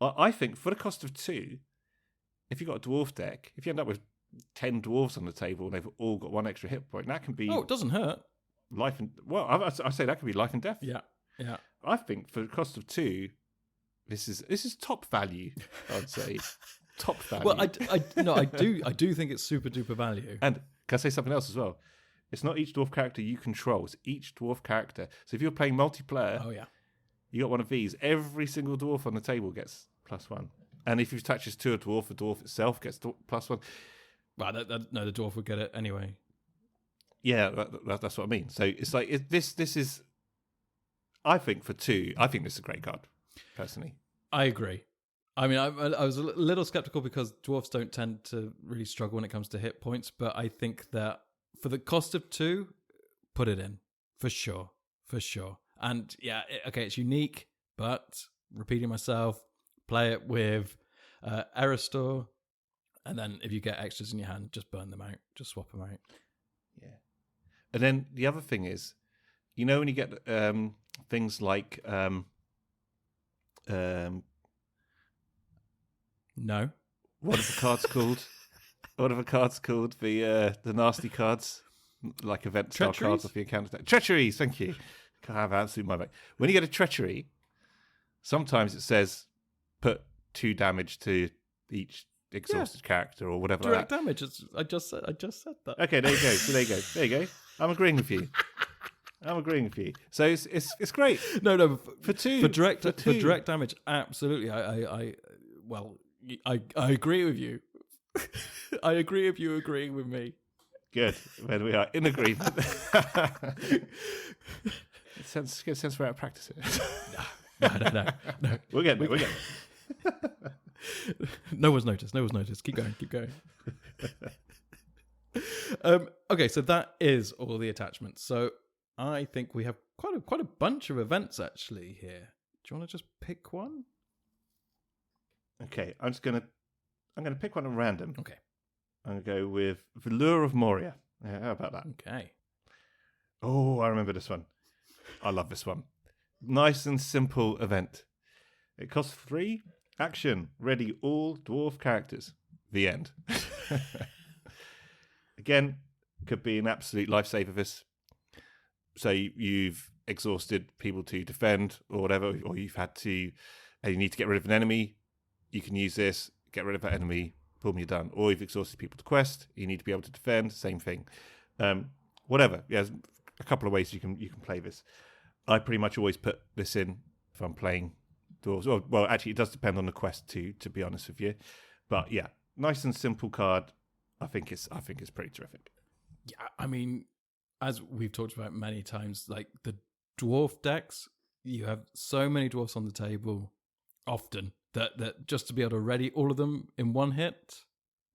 I think for the cost of 2, if you've got a dwarf deck, if you end up with 10 dwarves on the table and they've all got 1 extra hit point, that can be. Oh, it doesn't hurt. Life and I say that can be life and death. Yeah. I think for the cost of 2, this is top value. I'd say top value. Well, I do think it's super duper value. And can I say something else as well? It's not each dwarf character you control; it's each dwarf character. So if you're playing multiplayer, you got one of these. Every single dwarf on the table gets +1, and if you attach this to a dwarf itself gets +1. Well, no, the dwarf would get it anyway. Yeah, that's what I mean. So it's like this is. I think for 2, I think this is a great card, personally. I agree. I mean, I was a little skeptical because dwarfs don't tend to really struggle when it comes to hit points, but I think that for the cost of 2, put it in for sure. And yeah, it's unique, but repeating myself, play it with Aristor, and then if you get extras in your hand, just burn them out, just swap them out. Yeah. And then the other thing is, when you get things like no. What are the cards called? The nasty cards, like event style cards off the encounter deck. Treacheries, thank you. I have absolutely my back. When you get a treachery, sometimes it says put 2 damage to each exhausted character or whatever. Direct damage. I just said that. Okay, there you go. So there you go. I'm agreeing with you. I'm agreeing with you. So it's great. No, For two. for direct damage, absolutely. I agree with you. I agree with you agreeing with me. Good. When we are in agreement. It sounds we're out of practice here. No. We're getting it. No one's noticed. Keep going. Okay, so that is all the attachments. So I think we have quite a bunch of events actually here. Do you want to just pick one? Okay, I'm gonna pick one at random. Okay. I'm gonna go with the Lure of Moria. Yeah, how about that? Okay. Oh, I remember this one. I love this one. Nice and simple event. It costs 3. Action. Ready all dwarf characters. The end. Again, could be an absolute lifesaver. This. So you've exhausted people to defend or whatever, or you've had to, and you need to get rid of an enemy. You can use this, get rid of that enemy, boom, you're done. Or you've exhausted people to quest. You need to be able to defend. Same thing. Whatever. Yeah, there's a couple of ways you can play this. I pretty much always put this in if I'm playing dwarves. Well, actually, it does depend on the quest too, to be honest with you. But yeah, nice and simple card. I think it's pretty terrific. Yeah, I mean, as we've talked about many times, like the dwarf decks, you have so many dwarfs on the table often that just to be able to ready all of them in one hit,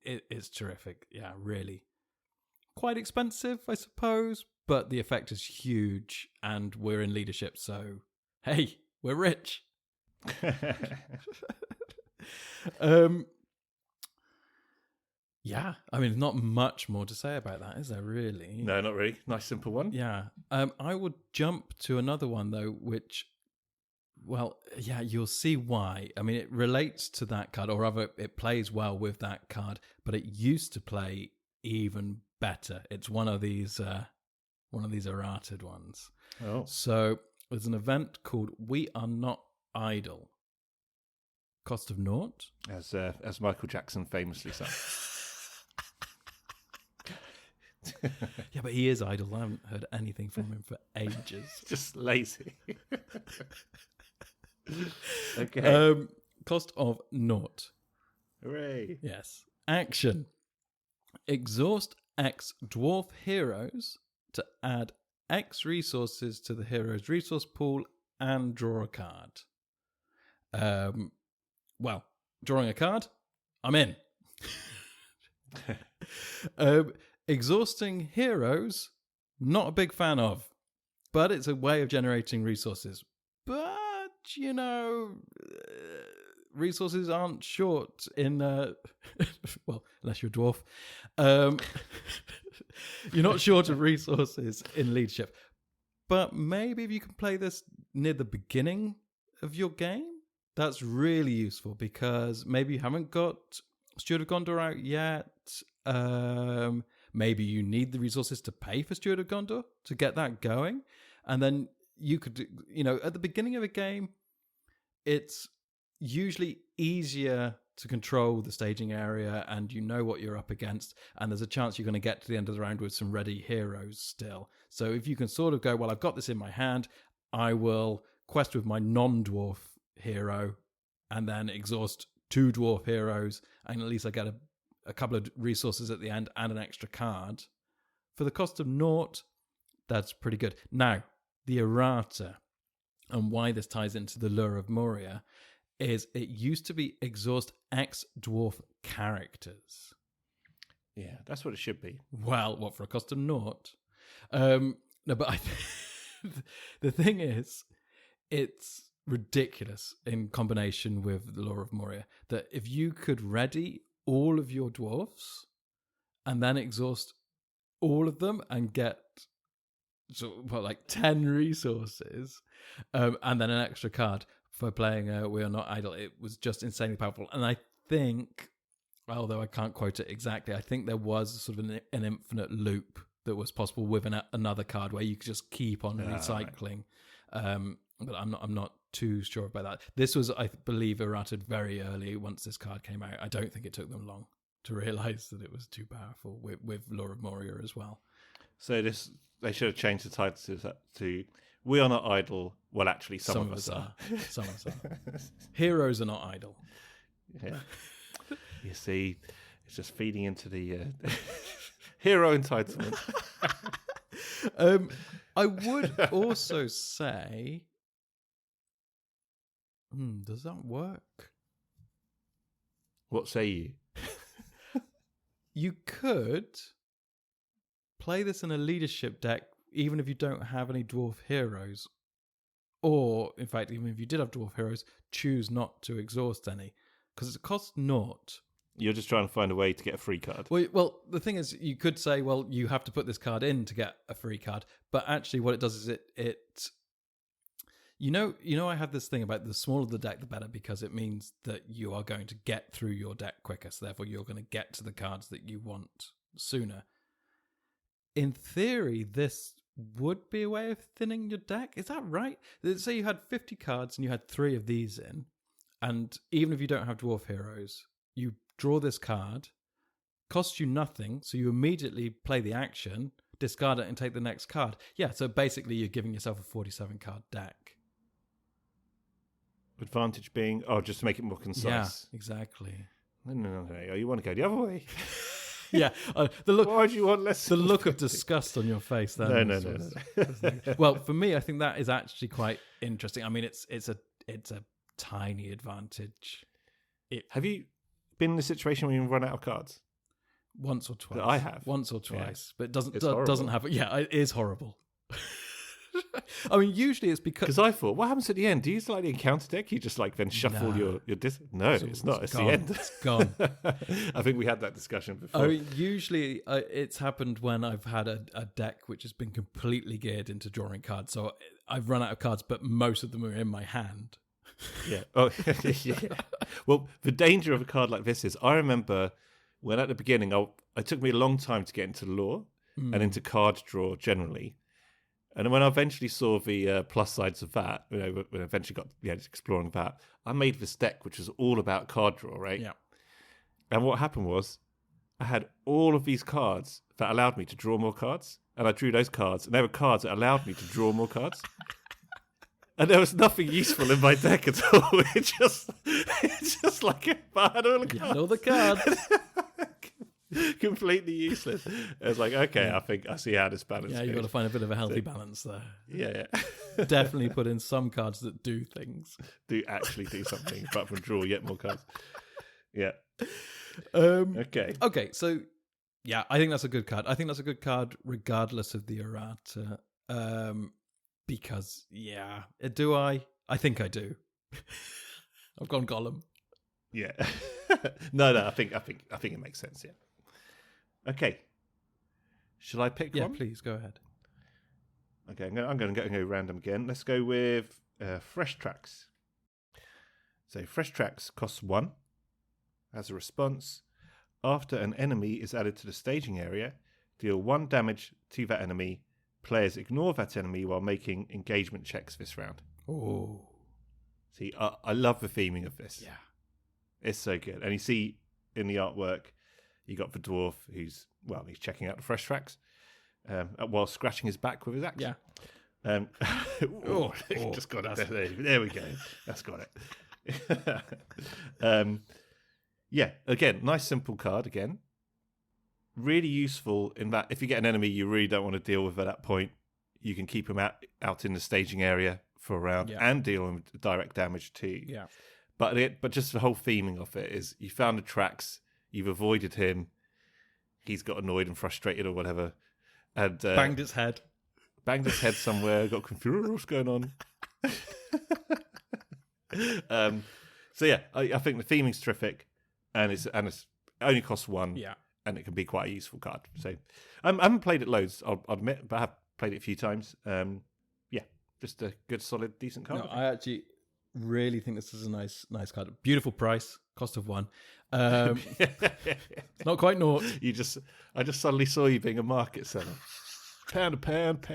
it's terrific. Yeah, really. Quite expensive, I suppose, but the effect is huge, and we're in leadership, so hey, we're rich. Yeah, I mean, not much more to say about that, is there really? No, not really. Nice, simple one. Yeah. I would jump to another one, though, which, well, yeah, you'll see why. I mean, it relates to that card, or rather, it plays well with that card, but it used to play even better. It's one of these errated ones. Oh. So there's an event called We Are Not Idle. Cost of naught. As Michael Jackson famously said. Yeah, but he is idle. I haven't heard anything from him for ages. Just lazy. Okay. Cost of naught. Hooray. Yes. Action. Exhaust X dwarf heroes to add X resources to the hero's resource pool and draw a card. Well, drawing a card, I'm in. Exhausting heroes, not a big fan of, but it's a way of generating resources. But, you know, resources aren't short in, well, unless you're a dwarf. You're not short of resources in leadership. But maybe if you can play this near the beginning of your game, that's really useful, because maybe you haven't got Steward of Gondor out yet. Maybe you need the resources to pay for Steward of Gondor to get that going. And then you could, you know, at the beginning of a game, it's usually easier to control the staging area, and you know what you're up against, and there's a chance you're going to get to the end of the round with some ready heroes still. So if you can sort of go, well, I've got this in my hand, I will quest with my non-dwarf hero and then exhaust 2 dwarf heroes, and at least I get a couple of resources at the end and an extra card. For the cost of naught, that's pretty good. Now, the errata, and why this ties into the Lure of Moria, is it used to be exhaust X dwarf characters. Yeah, that's what it should be. Well, what, for a cost of naught? No, but the thing is, it's ridiculous in combination with the Lure of Moria that if you could ready all of your dwarfs and then exhaust all of them and get like 10 resources and then an extra card for playing We Are Not Idle, it was just insanely powerful. And I think, although I can't quote it exactly, I think there was sort of an infinite loop that was possible with another card where you could just keep on recycling. Right. But I'm not too sure about that. This was, I believe, errated very early once this card came out. I don't think it took them long to realise that it was too powerful with Lure of Moria as well. So this they should have changed the title to "We Are Not Idle." Well, actually, some of us are. Some of us are. Heroes are not idle. Yeah. You see, it's just feeding into the hero entitlement. I would also say, does that work? What say you? You could play this in a leadership deck, even if you don't have any dwarf heroes. Or, in fact, even if you did have dwarf heroes, choose not to exhaust any. Because it costs naught. You're just trying to find a way to get a free card. Well, the thing is, you could say, well, you have to put this card in to get a free card. But actually, what it does is it you know, I have this thing about the smaller the deck, the better, because it means that you are going to get through your deck quicker. So therefore, you're going to get to the cards that you want sooner. In theory, this would be a way of thinning your deck. Is that right? Say you had 50 cards and you had 3 of these in, and even if you don't have dwarf heroes, you draw this card, costs you nothing, so you immediately play the action, discard it, and take the next card. Yeah, so basically you're giving yourself a 47-card deck. Advantage being, just to make it more concise. Yeah, exactly. No. You want to go the other way. Yeah, the look. Why do you want less? The look of disgust on your face. Then. No. Well, for me, I think that is actually quite interesting. I mean, it's a tiny advantage. Have you been in a situation where you run out of cards? Once or twice. I have. Once or twice, but it doesn't happen. Yeah, it is horrible. I mean, usually it's because I thought, what happens at the end? Do you use like the encounter deck? You just like then shuffle your disc? No, it's not. It's gone. the end. It's gone. I think we had that discussion before. I mean, usually it's happened when I've had a deck which has been completely geared into drawing cards. So I've run out of cards, but most of them are in my hand. Yeah. Oh, yeah. Well, the danger of a card like this is, I remember when at the beginning, it took me a long time to get into lore and into card draw generally. And when I eventually saw the plus sides of that, when I eventually got exploring that, I made this deck which was all about card draw, right? Yeah. And what happened was, I had all of these cards that allowed me to draw more cards, and I drew those cards, and they were cards that allowed me to draw more cards. And there was nothing useful in my deck at all. It's just like if I had all the cards. You had all the cards. Completely useless. It was like, okay, I think I see how this balance Yeah, goes. you've got to find a bit of a healthy balance there. Yeah. Definitely put in some cards that do things. Do actually do something, apart from draw yet more cards. Yeah. Okay, so yeah, I think that's a good card. I think that's a good card regardless of the errata. Because, yeah, do I? I think I do. I've gone Gollum. Yeah. No, I think it makes sense, yeah. Okay. Shall I pick one? Yeah, please, go ahead. Okay, I'm going to go random again. Let's go with Fresh Tracks. So Fresh Tracks costs 1. As a response, after an enemy is added to the staging area, deal 1 damage to that enemy. Players ignore that enemy while making engagement checks this round. Oh. See, I love the theming of this. Yeah. It's so good. And you see in the artwork, you got the dwarf who's checking out the fresh tracks while scratching his back with his axe. Yeah. Just got it. There we go. That's got it. Yeah, again, nice simple card again. Really useful in that if you get an enemy you really don't want to deal with at that point, you can keep him out in the staging area for a round and deal with direct damage too. Yeah. But just the whole theming of it is you found the tracks, you've avoided him, he's got annoyed and frustrated or whatever, and banged his head somewhere, got confused, what's going on? So yeah, I think the theming's terrific, and it's only costs 1, and it can be quite a useful card. So I haven't played it loads, I'll admit, but I have played it a few times. Yeah, just a good, solid, decent card. No, I actually really think this is a nice card. Beautiful price, cost of 1. Not quite naught. I just suddenly saw you being a market seller. Pound a pound.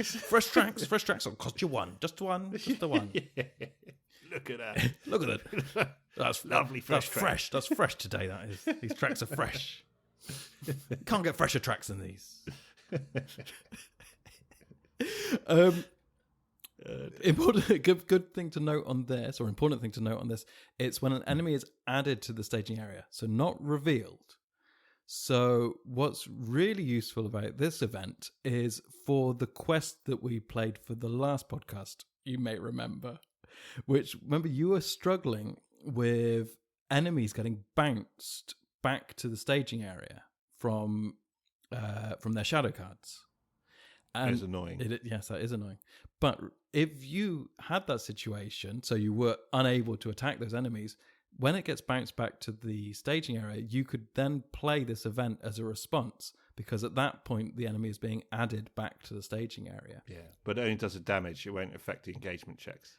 Fresh tracks will cost you 1. Just the 1. Yeah. Look at that. Look at it. That's lovely. That's fresh. That's fresh today. That is. These tracks are fresh. Can't get fresher tracks than these. Important, good thing to note on this, or important thing to note on this, it's when an enemy is added to the staging area, so not revealed. So what's really useful about this event is for the quest that we played for the last podcast, you may remember, which, remember, you were struggling with enemies getting bounced back to the staging area from their shadow cards. And it is annoying. Yes, that is annoying. But if you had that situation, so you were unable to attack those enemies, when it gets bounced back to the staging area, you could then play this event as a response, because at that point the enemy is being added back to the staging area. Yeah, but it only does the damage. It won't affect the engagement checks.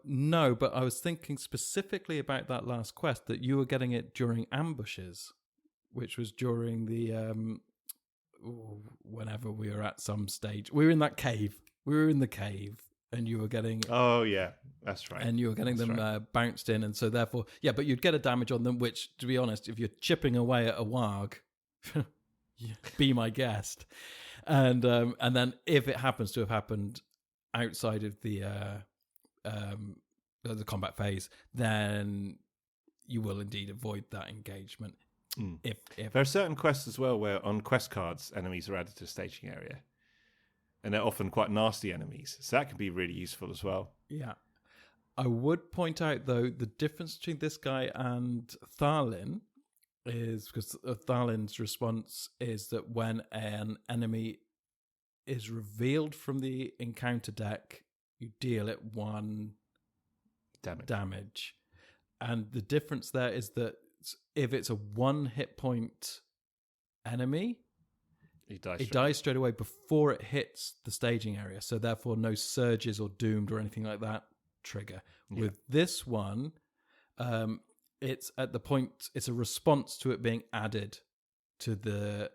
No, but I was thinking specifically about that last quest, that you were getting it during ambushes, which was during the whenever we were at some stage. We were in that cave. We were in the cave. And you were getting... Oh, yeah, that's right. And you were getting them bounced in. And so therefore... Yeah, but you'd get a damage on them, which, to be honest, if you're chipping away at a warg, be my guest. And then if it happens to have happened outside of the combat phase, then you will indeed avoid that engagement. If There are certain quests as well where on quest cards, enemies are added to the staging area. And they're often quite nasty enemies. So that can be really useful as well. Yeah. I would point out, though, the difference between this guy and Tharlin is because Tharlin's response is that when an enemy is revealed from the encounter deck, you deal it 1 damage. And the difference there is that if it's a 1 hit point enemy, it dies straight away before it hits the staging area. So therefore no surges or doomed or anything like that trigger. Yeah. With this one, it's at the point, it's a response to it being added to the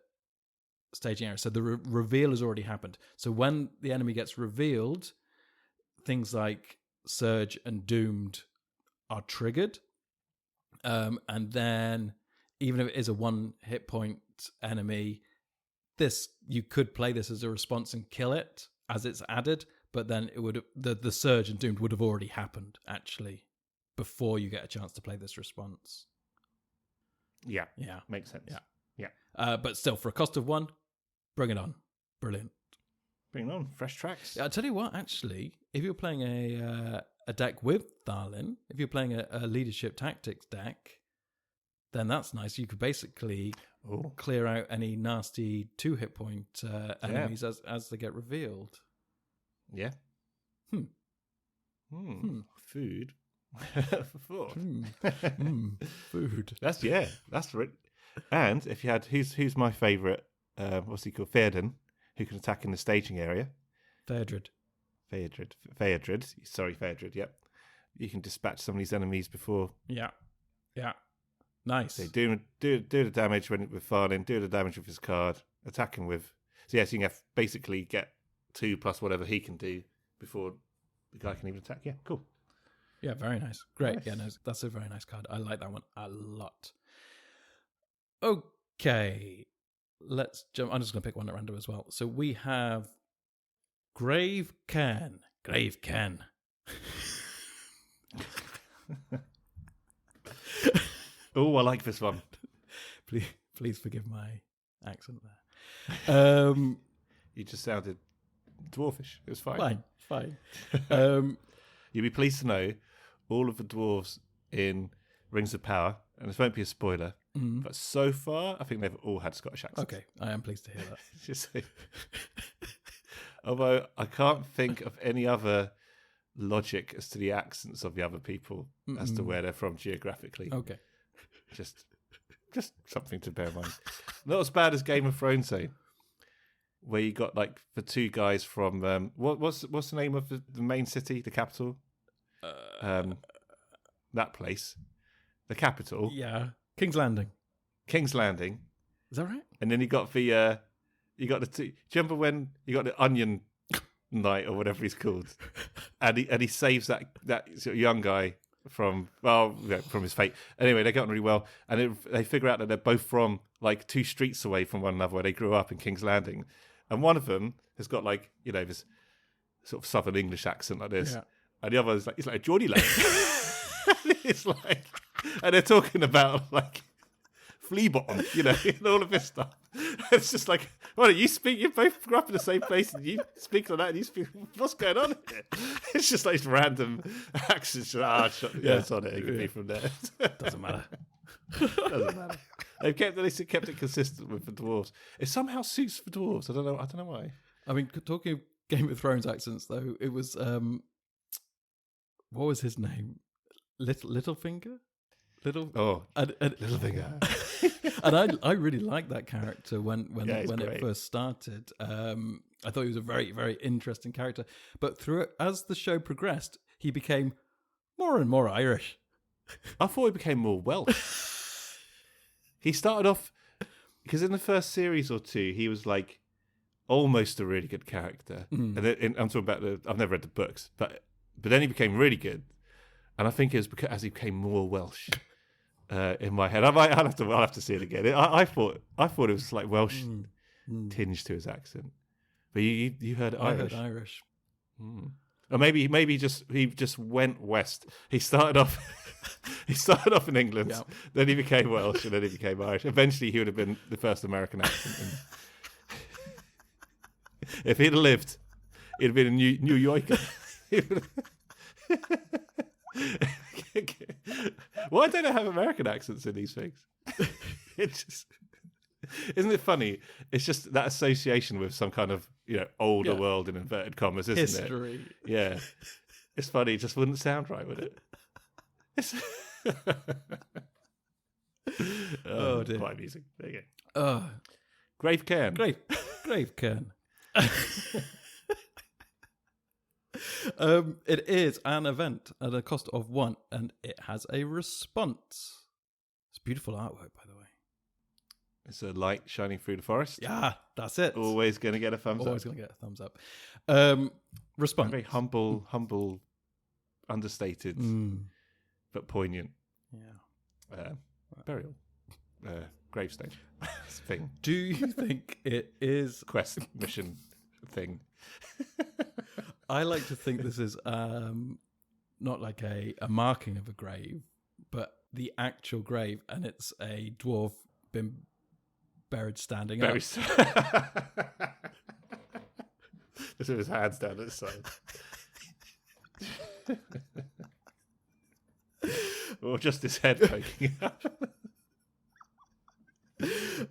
staging area. So the reveal has already happened. So when the enemy gets revealed, things like surge and doomed are triggered. And then even if it is a 1 hit point enemy, you could play this as a response and kill it as it's added, but then it would the surge and doomed would have already happened actually before you get a chance to play this response. Yeah, yeah, makes sense. Yeah. But still, for a cost of 1, bring it on. Brilliant. Bring it on. Fresh tracks. I'll tell you what. Actually, if you're playing a deck with Tharlin, if you're playing a leadership tactics deck, then that's nice. You could basically clear out any nasty 2 hit point enemies as they get revealed. Yeah. Food. Food. That's right. And if you had who's my favourite? What's he called? Theoden, who can attack in the staging area. Theodred. Sorry, Theodred. Yep. You can dispatch some of these enemies before. Yeah. Nice. So do the damage with Tharlin, do the damage with his card, attack him with. So yes, you can basically get 2 plus whatever he can do before the guy can even attack. Yeah, cool. Yeah, very nice. Great. Nice. Yeah, no, that's a very nice card. I like that one a lot. Okay, let's jump. I'm just going to pick one at random as well. So we have Grave Ken. Oh, I like this one. Please forgive my accent there. You just sounded dwarfish. It was fine. Fine. You'll be pleased to know all of the dwarves in Rings of Power, and this won't be a spoiler, but so far I think they've all had Scottish accents. Okay, I am pleased to hear that. Just so, although I can't think of any other logic as to the accents of the other people as to where they're from geographically. Okay. Just something to bear in mind. Not as bad as Game of Thrones, though, where you got like the 2 guys from what's the name of the main city, the capital? That place, the capital. Yeah, King's Landing. King's Landing. Is that right? And then you got the 2. Do you remember when you got the Onion Knight or whatever he's called, and he saves that sort of young guy from his fate. Anyway, they got on really well, and they figure out that they're both from like 2 streets away from one another where they grew up in King's Landing. and one of them has got like this sort of Southern English accent like this, Yeah. and the other is like, it's like a Geordie lad. It's like, and they're talking about like flea bottom, and all of this stuff. It's just like, why don't you speak? You both grew up in the same place, and you speak like that, and you speak. What's going on here? It's just like random accents. It's on it. It could be from there. Doesn't matter. Doesn't matter. At least it kept it consistent with the dwarves. It somehow suits the dwarves. I don't know why. I mean, talking of Game of Thrones accents, though, it was what was his name? Littlefinger. Littlefinger. And I really liked that character when great. it first started. I thought he was a very, very interesting character. But as the show progressed, he became more and more Irish. I thought he became more Welsh. He started off because in the first series or two, he was like almost a really good character. And then, I'm talking about I've never read the books, but then he became really good. And I think it was because as he became more Welsh in my head. I'll have to see it again. I thought it was like Welsh tinge to his accent, but you heard Irish. I heard Irish. Or maybe he just went west. He started off in England, then he became Welsh, and then he became Irish. Eventually, he would have been the first American accent. If he'd have lived, he'd have been a New Yorker. Why don't I have American accents in these things? Isn't it funny? It's just that association with some kind of older world in inverted commas, isn't History. it? Yeah, it's funny. It just wouldn't sound right, would it? Oh dear. Quite amusing. There you go. Oh, Grave Cairn. Grave Cairn. It is an event at a cost of 1, and it has a response. It's beautiful artwork, by the way. It's a light shining through the forest. Yeah, that's it. Always going to get a thumbs up. Always going to get a thumbs up. Response. Very humble, understated, but poignant. Yeah. Burial. Gravestone thing. Do you think it is... Quest mission thing. I like to think this is not like a marking of a grave, but the actual grave, and it's a dwarf been buried standing up. Just with his hands down at his side. Or just his head poking up.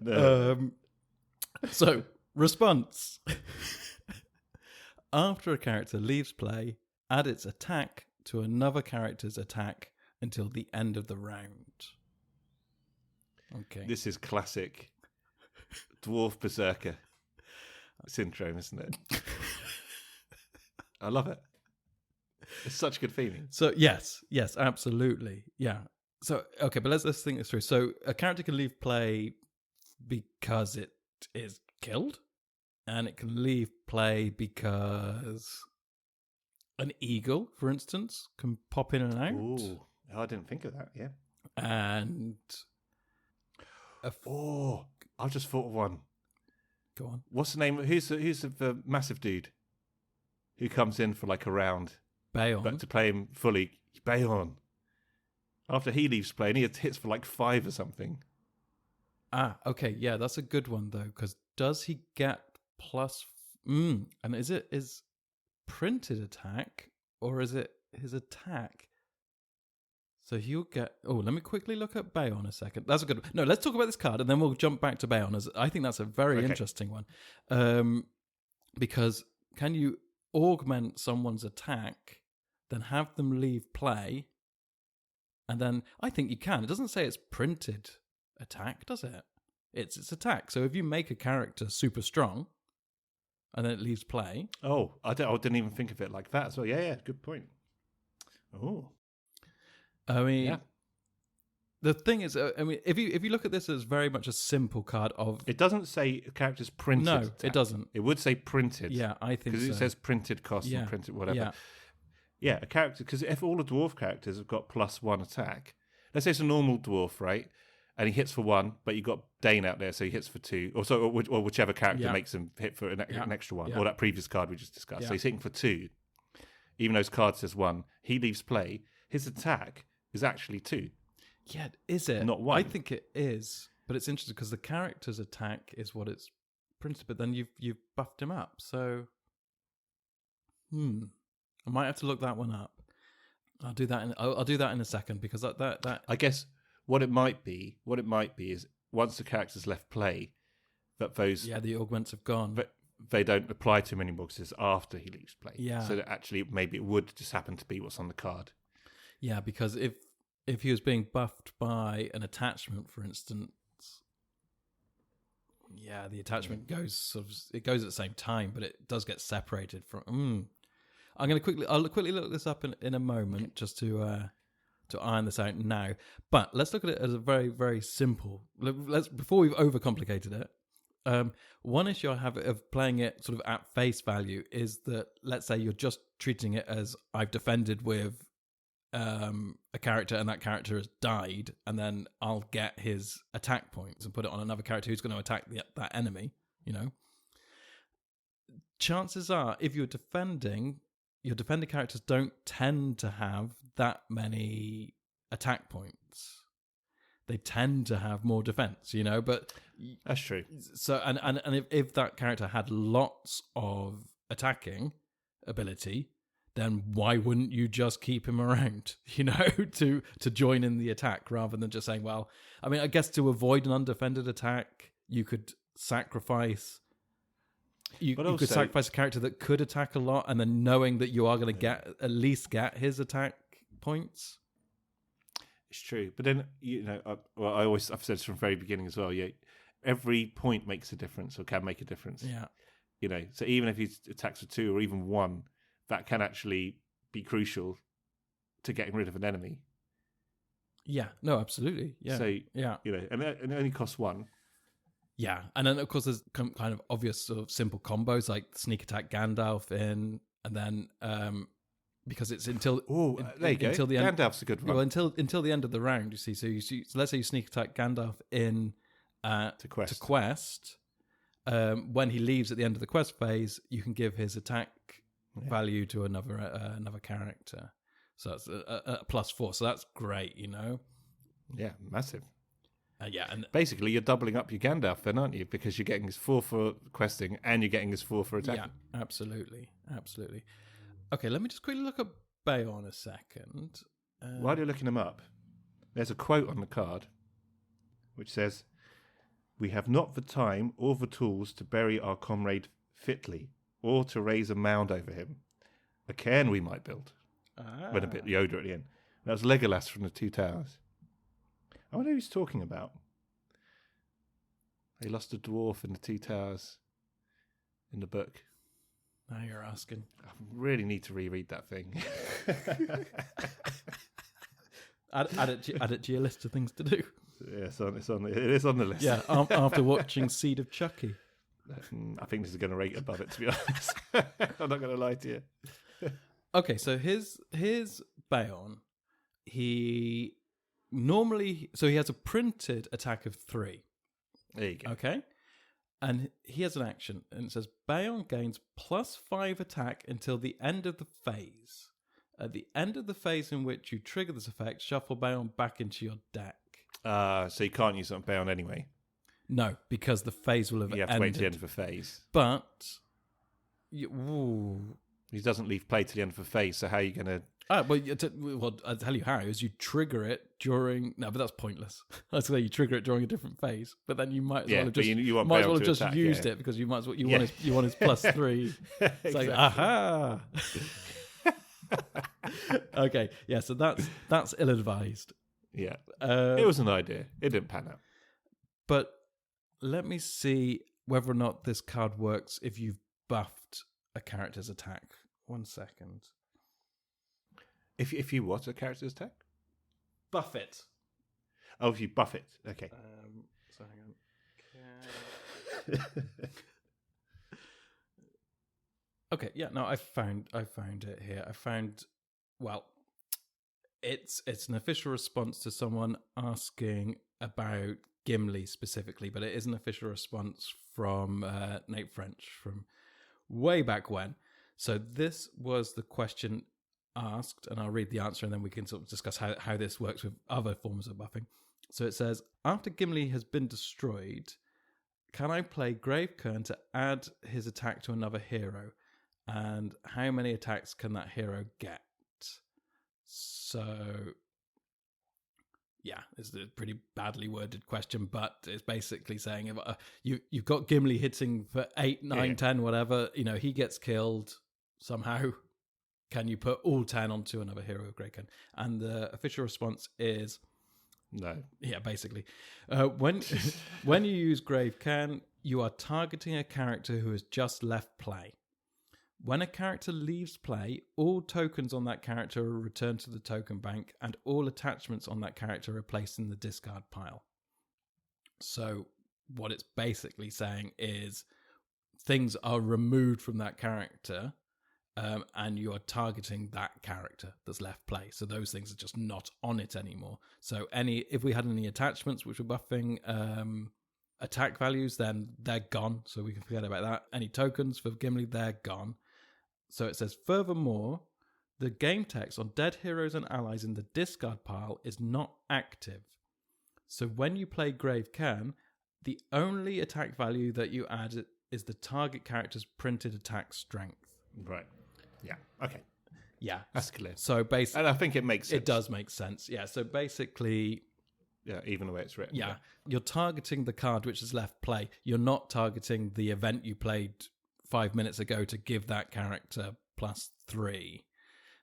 No. So, response. After a character leaves play, add its attack to another character's attack until the end of the round. Okay. This is classic dwarf berserker syndrome, isn't it? I love it. It's such good feeling. So yes, absolutely. Yeah. So okay, but let's think this through. So a character can leave play because it is killed, and it can leave play because an eagle, for instance, can pop in and out. Ooh, I didn't think of that. Yeah. And I just thought of one. Go on. What's the name? Who's the massive dude who comes in for like a round? Bayon. But to play him fully, Bayon. After he leaves play, and he hits for like 5 or something. Ah, okay, yeah, that's a good one though. Because does he get plus? And is printed attack or is it his attack? So he'll get... Oh, let me quickly look at Bayon a second. That's a good one. No, let's talk about this card and then we'll jump back to Bayon. I think that's a very interesting one. Because can you augment someone's attack, then have them leave play, and then... I think you can. It doesn't say it's printed attack, does it? It's attack. So if you make a character super strong and then it leaves play... Oh, I didn't even think of it like that. So yeah, good point. Oh. I mean, the thing is, if you look at this as very much a simple card of... It doesn't say characters printed. No, attack. it doesn't. It would say printed. Yeah, I think so. Because it says printed cost and printed whatever. Yeah, a character... Because if all the dwarf characters have got +1 attack... Let's say it's a normal dwarf, right? and he hits for 1, but you got Dane out there, so he hits for 2, or whichever character makes him hit for an extra 1, or that previous card we just discussed. So he's hitting for 2, even though his card says 1. He leaves play. His attack is actually 2. Yeah, is it? Not 1. I think it is, but it's interesting because the character's attack is what it's printed, but then you've buffed him up. So, I might have to look that one up. I'll do that. I'll do that in a second because that I guess what it might be is once the character's left play, that those the augments have gone. But they don't apply to him anymore because it's after he leaves play. Yeah. So that actually maybe it would just happen to be what's on the card. Yeah, because if he was being buffed by an attachment, for instance, the attachment goes it goes at the same time, but it does get separated from. I'll quickly look this up in a moment just to iron this out now. But let's look at it as a very, very simple. Before we've overcomplicated it. One issue I have of playing it sort of at face value is that, let's say you're just treating it as I've defended with a character and that character has died, and then I'll get his attack points and put it on another character who's going to attack that enemy. Chances are, if you're defending, your defender characters don't tend to have that many attack points. They tend to have more defense, but that's true. So, and if that character had lots of attacking ability, then why wouldn't you just keep him around, to join in the attack rather than just saying, well, I mean, I guess to avoid an undefended attack, you could sacrifice. You could sacrifice a character that could attack a lot, and then knowing that you are going to at least get his attack points. It's true, but then I've said this from the very beginning as well. Yeah, every point makes a difference or can make a difference. Yeah, so even if he attacks for 2 or even 1, that can actually be crucial to getting rid of an enemy. Yeah, no, absolutely. Yeah, so and it only costs 1. Yeah, and then of course there's kind of obvious sort of simple combos like sneak attack Gandalf in, and then because it's until there you go. Until the end, Gandalf's a good one. Well, until the end of the round, you see. So so let's say you sneak attack Gandalf in to quest. When he leaves at the end of the quest phase, you can give his attack value to another character. So that's a +4. So that's great, Yeah, massive. And basically you're doubling up your Gandalf then, aren't you? Because you're getting his 4 for questing and you're getting his 4 for attacking. Yeah, absolutely. Okay, let me just quickly look at Bayon a second. While you're looking him up, there's a quote on the card which says, "We have not the time or the tools to bury our comrade fitly, or to raise a mound over him. A cairn we might build." Went a bit Yoda at the end. That was Legolas from the Two Towers. I wonder who he's talking about. He lost a dwarf in the Two Towers in the book. Now you're asking. I really need to reread that thing. add it to your list of things to do. Yeah, it is on the list. Yeah, after watching Seed of Chucky. I think this is going to rate above it, to be honest. I'm not going to lie to you. Okay, so his Bayon, he has a printed attack of 3. There you go. Okay, and he has an action, and it says Bayon gains +5 attack until the end of the phase. At the end of the phase in which you trigger this effect, shuffle Bayon back into your deck. So you can't use it on Bayon anyway. No, because the phase will have ended. You have to wait to the end of the phase. But he doesn't leave play to the end of the phase, so how are you going to... Well, I'll tell you how, is you trigger it during... No, but that's pointless. That's why you trigger it during a different phase. But then you might as well have just, used it because you might as well... You want his +3. It's exactly. like, aha! Okay, yeah, so that's ill-advised. Yeah. It was an idea. It didn't pan out. But let me see whether or not this card works if you've buffed a character's attack. 1 second. If you what? A character's attack? Buff it. Oh, if you buff it. Okay. So hang on. Okay, yeah, no, I found it here. It's an official response to someone asking about Gimli specifically, but it is an official response from Nate French from way back when. So this was the question asked, and I'll read the answer and then we can sort of discuss how this works with other forms of buffing. So it says, after Gimli has been destroyed, can I play Gravekern to add his attack to another hero? And how many attacks can that hero get? So, yeah, it's a pretty badly worded question, but it's basically saying if you've got Gimli hitting for 8, 9, 10, whatever, he gets killed somehow. Can you put all 10 onto another hero of Gravekern? And the official response is no. Yeah, basically. When you use Gravekern, you are targeting a character who has just left play. When a character leaves play, all tokens on that character are returned to the token bank, and all attachments on that character are placed in the discard pile. So what it's basically saying is things are removed from that character, and you are targeting that character that's left play. So those things are just not on it anymore. So if we had any attachments which were buffing attack values, then they're gone. So we can forget about that. Any tokens for Gimli, they're gone. So it says, furthermore, the game text on dead heroes and allies in the discard pile is not active. So when you play Gravekern, the only attack value that you add is the target character's printed attack strength. Right. Yeah. Okay. Yeah. That's clear. So basically, and I think it makes sense. It does make sense. Yeah. So basically, yeah, even the way it's written. Yeah. You're targeting the card which is left play. You're not targeting the event you played 5 minutes ago to give that character +3.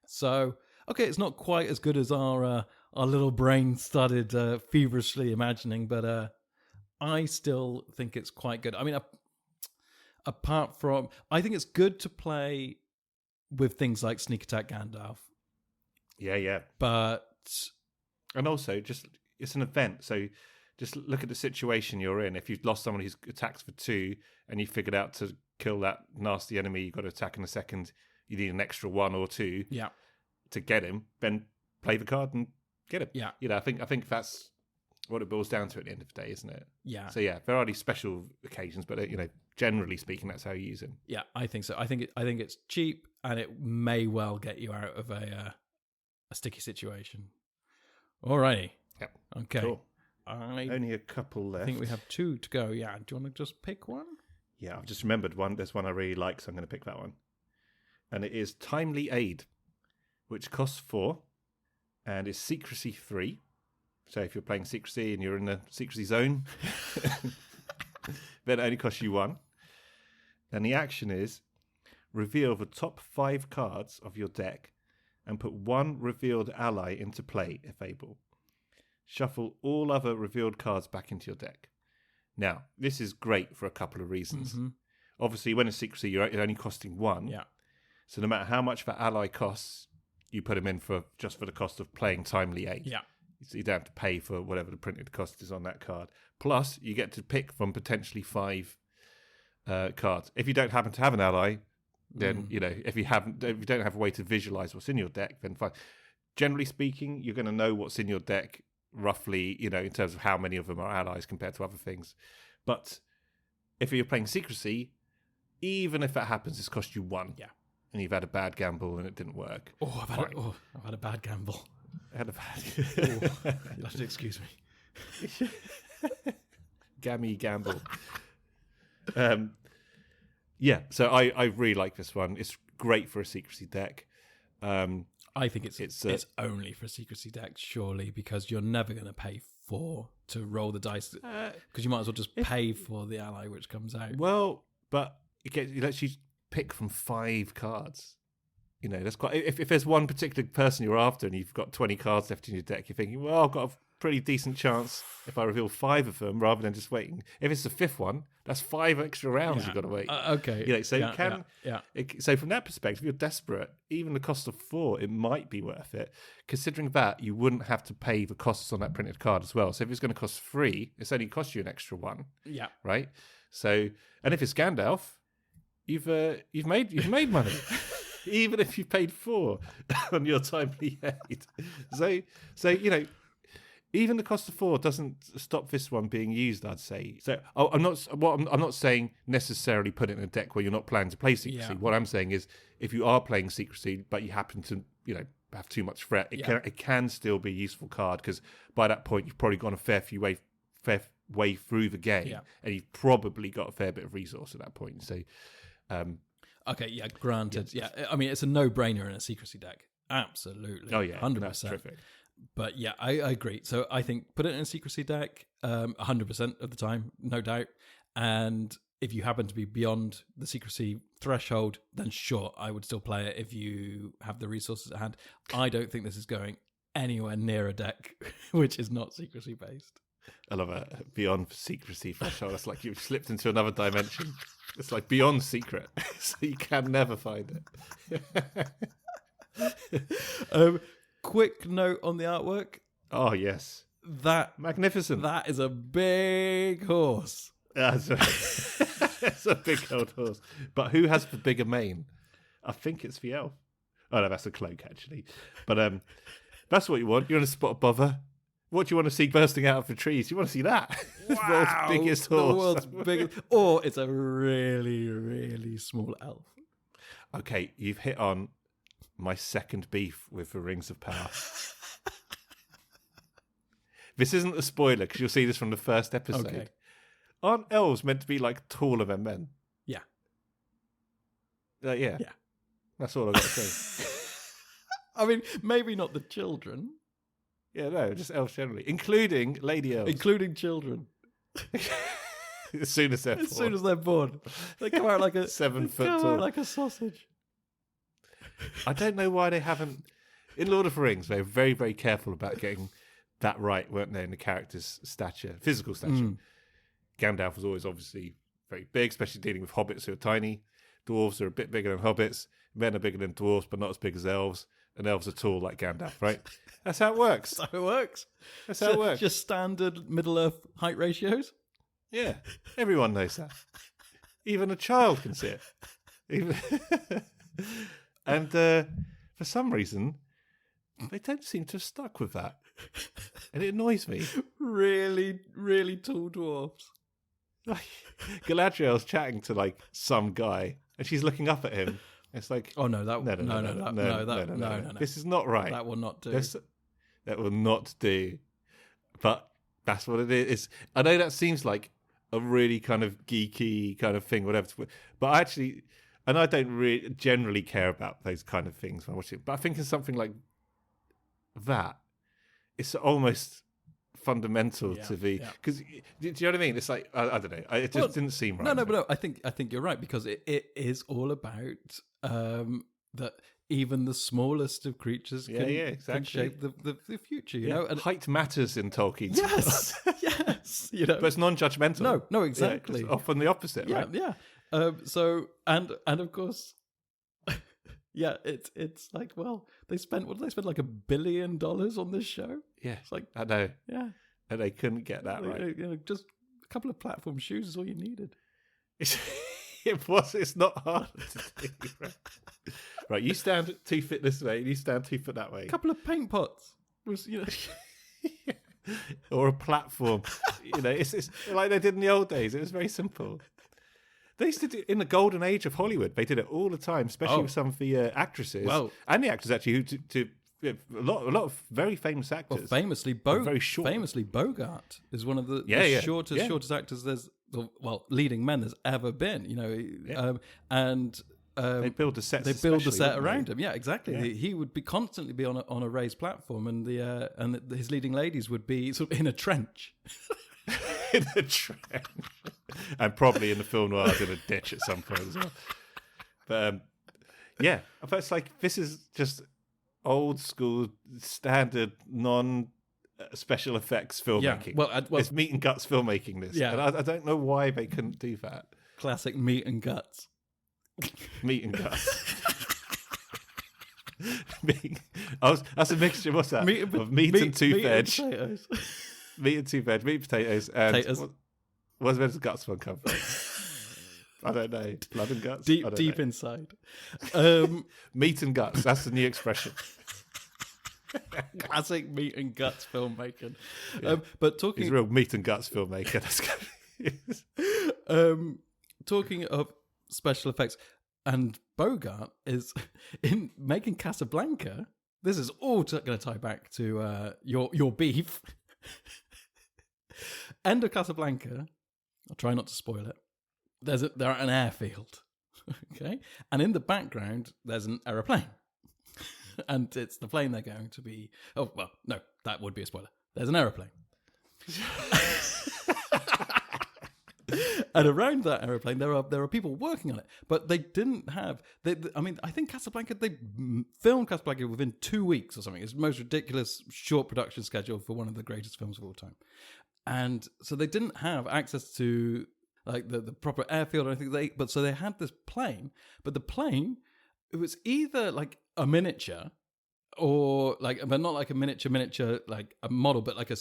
So, okay, it's not quite as good as our little brain started feverishly imagining, but I still think it's quite good. I mean, apart from, I think it's good to play with things like Sneak Attack Gandalf. Yeah. But... And also, just it's an event, so just look at the situation you're in. If you've lost someone who's attacks for 2 and you figured out to kill that nasty enemy you've got to attack in a second, you need an extra 1 or 2 to get him, then play the card and get him. Yeah. I think that's what it boils down to at the end of the day, isn't it? Yeah. So yeah, there are these special occasions, but generally speaking, that's how you use him. Yeah, I think so. I think it's cheap and it may well get you out of a sticky situation. Alrighty. Yep. Okay. Cool. Only a couple left. I think we have 2 to go. Yeah. Do you want to just pick one? Yeah, I've just remembered one. There's one I really like, so I'm going to pick that one. And it is Timely Aid, which costs 4 and is secrecy 3. So if you're playing secrecy and you're in the secrecy zone, then it only costs you 1. And the action is reveal the top 5 cards of your deck and put 1 revealed ally into play if able. Shuffle all other revealed cards back into your deck. Now, this is great for a couple of reasons. Mm-hmm. Obviously, when it's secrecy, you're only costing 1. Yeah. So no matter how much that ally costs, you put them in just for the cost of playing Timely Aid. Yeah. So you don't have to pay for whatever the printed cost is on that card. Plus, you get to pick from potentially 5 cards. If you don't happen to have an ally, then if you don't have a way to visualize what's in your deck, then fine. Generally speaking, you're going to know what's in your deck roughly, in terms of how many of them are allies compared to other things. But if you're playing secrecy, even if that happens, it's cost you 1. Yeah. And you've had a bad gamble and it didn't work. I've had a bad gamble. You'll have to excuse me. Gammy gamble. Yeah, so I really like this one. It's great for a secrecy deck. I think it's only for secrecy decks, surely, because you're never going to pay 4 to roll the dice, because you might as well just pay for the ally which comes out. Well, but it lets you pick from 5 cards. That's quite. If there's one particular person you're after and you've got 20 cards left in your deck, you're thinking, well, I've got a pretty decent chance if I reveal 5 of them rather than just waiting. If it's the 5th one, that's 5 extra rounds you've got to wait. Okay. So from that perspective, if you're desperate, even the cost of 4, it might be worth it. Considering that you wouldn't have to pay the costs on that printed card as well. So if it's going to cost 3, it's only cost you an extra 1. Yeah. Right. So, and if it's Gandalf, you've made money. Even if you paid 4 on your Timely Aid. So even the cost of 4 doesn't stop this one being used, I'd say. So I'm not saying necessarily put it in a deck where you're not planning to play Secrecy. Yeah. What I'm saying is if you are playing Secrecy, but you happen to, have too much threat, it can still be a useful card, because by that point you've probably gone a fair way through the game, and you've probably got a fair bit of resource at that point. So, okay, yeah, granted, yeah. I mean, it's a no-brainer in a Secrecy deck. Absolutely. Oh yeah, 100%. That's terrific. But yeah, I agree. So I think put it in a Secrecy deck 100% of the time, no doubt. And if you happen to be beyond the Secrecy threshold, then sure, I would still play it if you have the resources at hand. I don't think this is going anywhere near a deck which is not Secrecy based. I love it. Beyond Secrecy threshold. It's like you've slipped into another dimension. It's like beyond secret, so you can never find it. Quick note on the artwork. Oh yes, that magnificent. That is a big horse. It's a big old horse. But who has the bigger mane? I think it's the elf. Oh no, that's a cloak actually. But that's what you want. You want to spot a bother. What do you want to see bursting out of the trees? You want to see that? Wow, the world's biggest horse. The world's biggest. Or it's a really, really small elf. Okay, you've hit on my second beef with the Rings of Power. This isn't a spoiler, because you'll see this from the first episode. Okay. Aren't elves meant to be like taller than men? Yeah. Yeah. That's all I've got to say. I mean, maybe not the children. Yeah, no, just elves generally, including lady elves. Including children. As soon as they're born. They come out like a 7 foot tall. Like a sausage. I don't know why they haven't. In Lord of the Rings, they were very, very careful about getting that right, weren't they, in the character's stature, physical stature. Gandalf was always obviously very big, especially dealing with hobbits who are tiny. Dwarves are a bit bigger than hobbits. Men are bigger than dwarves, but not as big as elves. And elves are tall like Gandalf, right? That's how it works. That's how it works. That's how it works. Just standard Middle-earth height ratios? Yeah, everyone knows that. Even a child can see it. And for some reason, they don't seem to have stuck with that. And it annoys me. Really, really tall dwarves. Like, Galadriel's chatting to like some guy, and she's looking up at him. It's like, oh no, no. This is not right. That will not do. That will not do. But that's what it is. I know that seems like a really kind of geeky kind of thing, whatever. But actually, and I don't really generally care about those kind of things when I watch it. But I think it's something like that. It's almost fundamental to the, because do you know what I mean? It's like I don't know. It just didn't seem right. No. I think you're right, because it is all about that even the smallest of creatures can shape the future. You know, and height matters in Tolkien. Yes, yes. You know, but it's non-judgmental. No, exactly. It's often the opposite, right? Yeah. So and of course. Yeah, it's like, well, they spent like $1 billion on this show. Yeah, it's like, I know. Yeah, and they couldn't get that right. You know, just a couple of platform shoes is all you needed. It's not hard to do. Right, you stand 2 foot this way, and you stand 2 foot that way. A couple of paint pots was, you know, or a platform. You know, it's like they did in the old days. It was very simple. They used to do in the golden age of Hollywood. They did it all the time, especially with some of the actresses and the actors actually who a lot of very famous actors. Well, famously, very short. Famously, Bogart is one of the shortest actors leading men there's ever been. You know, and they build the sets. They build the set around him. Yeah, exactly. Yeah. He would be constantly be on a raised platform, and his leading ladies would be sort of in a trench. In a trench, and probably in the film noirs in a ditch at some point as well. But but it's like this is just old school standard non-special effects filmmaking. Yeah, it's meat and guts filmmaking. This, and I don't know why they couldn't do that. Classic meat and guts. Meat and guts. That's a mixture. What's that? Of meat and two veg. Meat and two veg, meat, potatoes, and where's the guts one come from? I don't know. Blood and guts? Deep inside. Meat and guts, that's the new expression. Classic meat and guts filmmaking. But talking, He's a real meat and guts filmmaker. That's talking of special effects, and Bogart is in making Casablanca. This is all going to tie back to your beef. End of Casablanca. I'll try not to spoil it. They're at an airfield, okay, and in the background there's an aeroplane, and it's the plane they're going to be. Oh well, no, that would be a spoiler. There's an aeroplane. And around that aeroplane, there are people working on it, but they didn't have. I think Casablanca. They filmed Casablanca within 2 weeks or something. It's the most ridiculous short production schedule for one of the greatest films of all time, and so they didn't have access to like the proper airfield or anything. So they had this plane, but the plane, it was either like a miniature or like, but not like a miniature like a model, but like a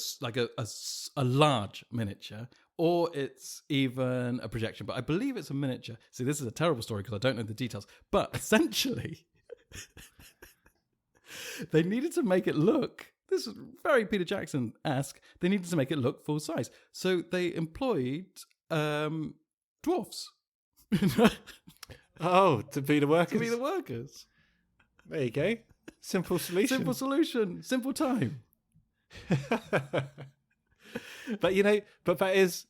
large miniature. Or it's even a projection, but I believe it's a miniature. See, this is a terrible story because I don't know the details. But essentially, they needed to make it look, this is very Peter Jackson-esque, they needed to make it look full size. So they employed dwarfs. Oh, to be the workers. To be the workers. There you go. Simple solution. Simple solution. Simple time. But but that is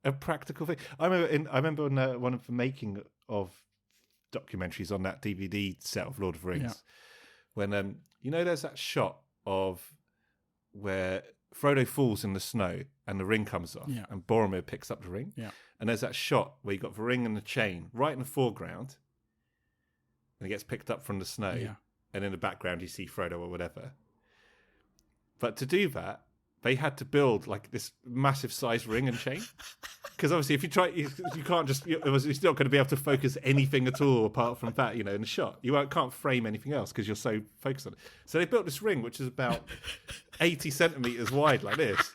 a practical thing. I remember in one of the making of documentaries on that DVD set of Lord of the Rings, when there's that shot of where Frodo falls in the snow and the ring comes off, and Boromir picks up the ring, and there's that shot where you got the ring and the chain right in the foreground, and it gets picked up from the snow, and in the background you see Frodo or whatever. But to do that, they had to build like this massive size ring and chain, because obviously if you try, you can't just. You're not going to be able to focus anything at all apart from that, in the shot. You can't frame anything else because you're so focused on it. So they built this ring which is about 80 centimeters wide, like this.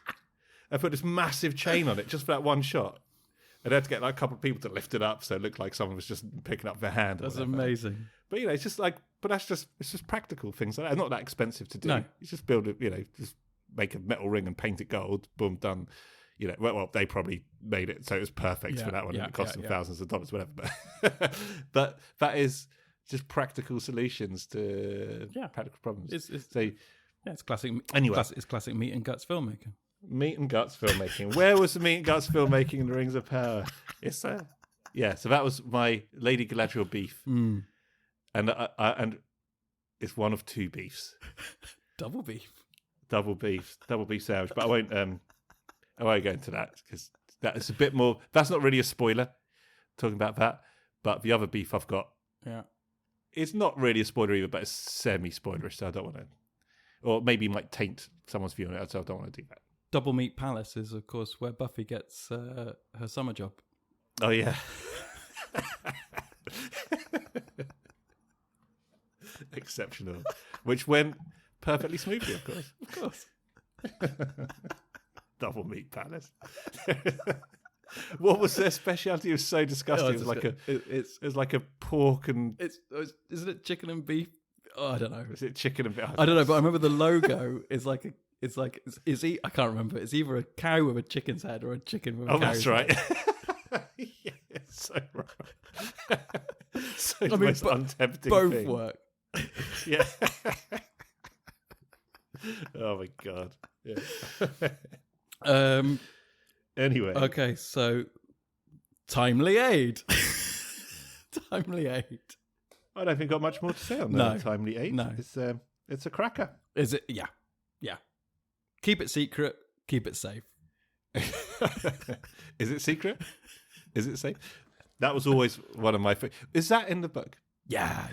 They put this massive chain on it just for that one shot, and they had to get like a couple of people to lift it up so it looked like someone was just picking up their hand. That's amazing. But it's just like, it's just practical things like that. It's not that expensive to do. No. You just build it, just make a metal ring and paint it gold, boom, done. Well, they probably made it so it was perfect for that one, and it cost them thousands of dollars, whatever. But that is just practical solutions to practical problems. It's classic. Anyway, it's classic meat and guts filmmaking. Meat and guts filmmaking. Where was the meat and guts filmmaking in the Rings of Power? It's so that was my Lady Galadriel beef, and it's one of two beefs. Double beef sandwich. But I won't go into that because that is a bit more. That's not really a spoiler. Talking about that, but the other beef I've got, it's not really a spoiler either, but it's semi-spoilerish. So I don't want to, or maybe might taint someone's view on it. So I don't want to do that. Double Meat Palace is, of course, where Buffy gets her summer job. Oh yeah. Exceptional. Which went perfectly smoothly, of course. Of course. Double Meat Palace. What was their speciality? It was so disgusting. It was like a pork and... Isn't it chicken and beef? Oh, I don't know. Is it chicken and beef? I don't know, but I remember the logo is like a... I can't remember. It's either a cow with a chicken's head or a chicken with a cow's head. That's right. Yeah, it's so wrong. The most untempting both thing. Work. Yeah. Oh my god. Yeah. Anyway. Okay, so timely aid. Timely aid. I don't think I've got much more to say on that. Timely aid. No. It's a cracker. Is it? Yeah. Keep it secret. Keep it safe. Is it secret? Is it safe? That was always one of my favorite. Is that in the book? Yeah.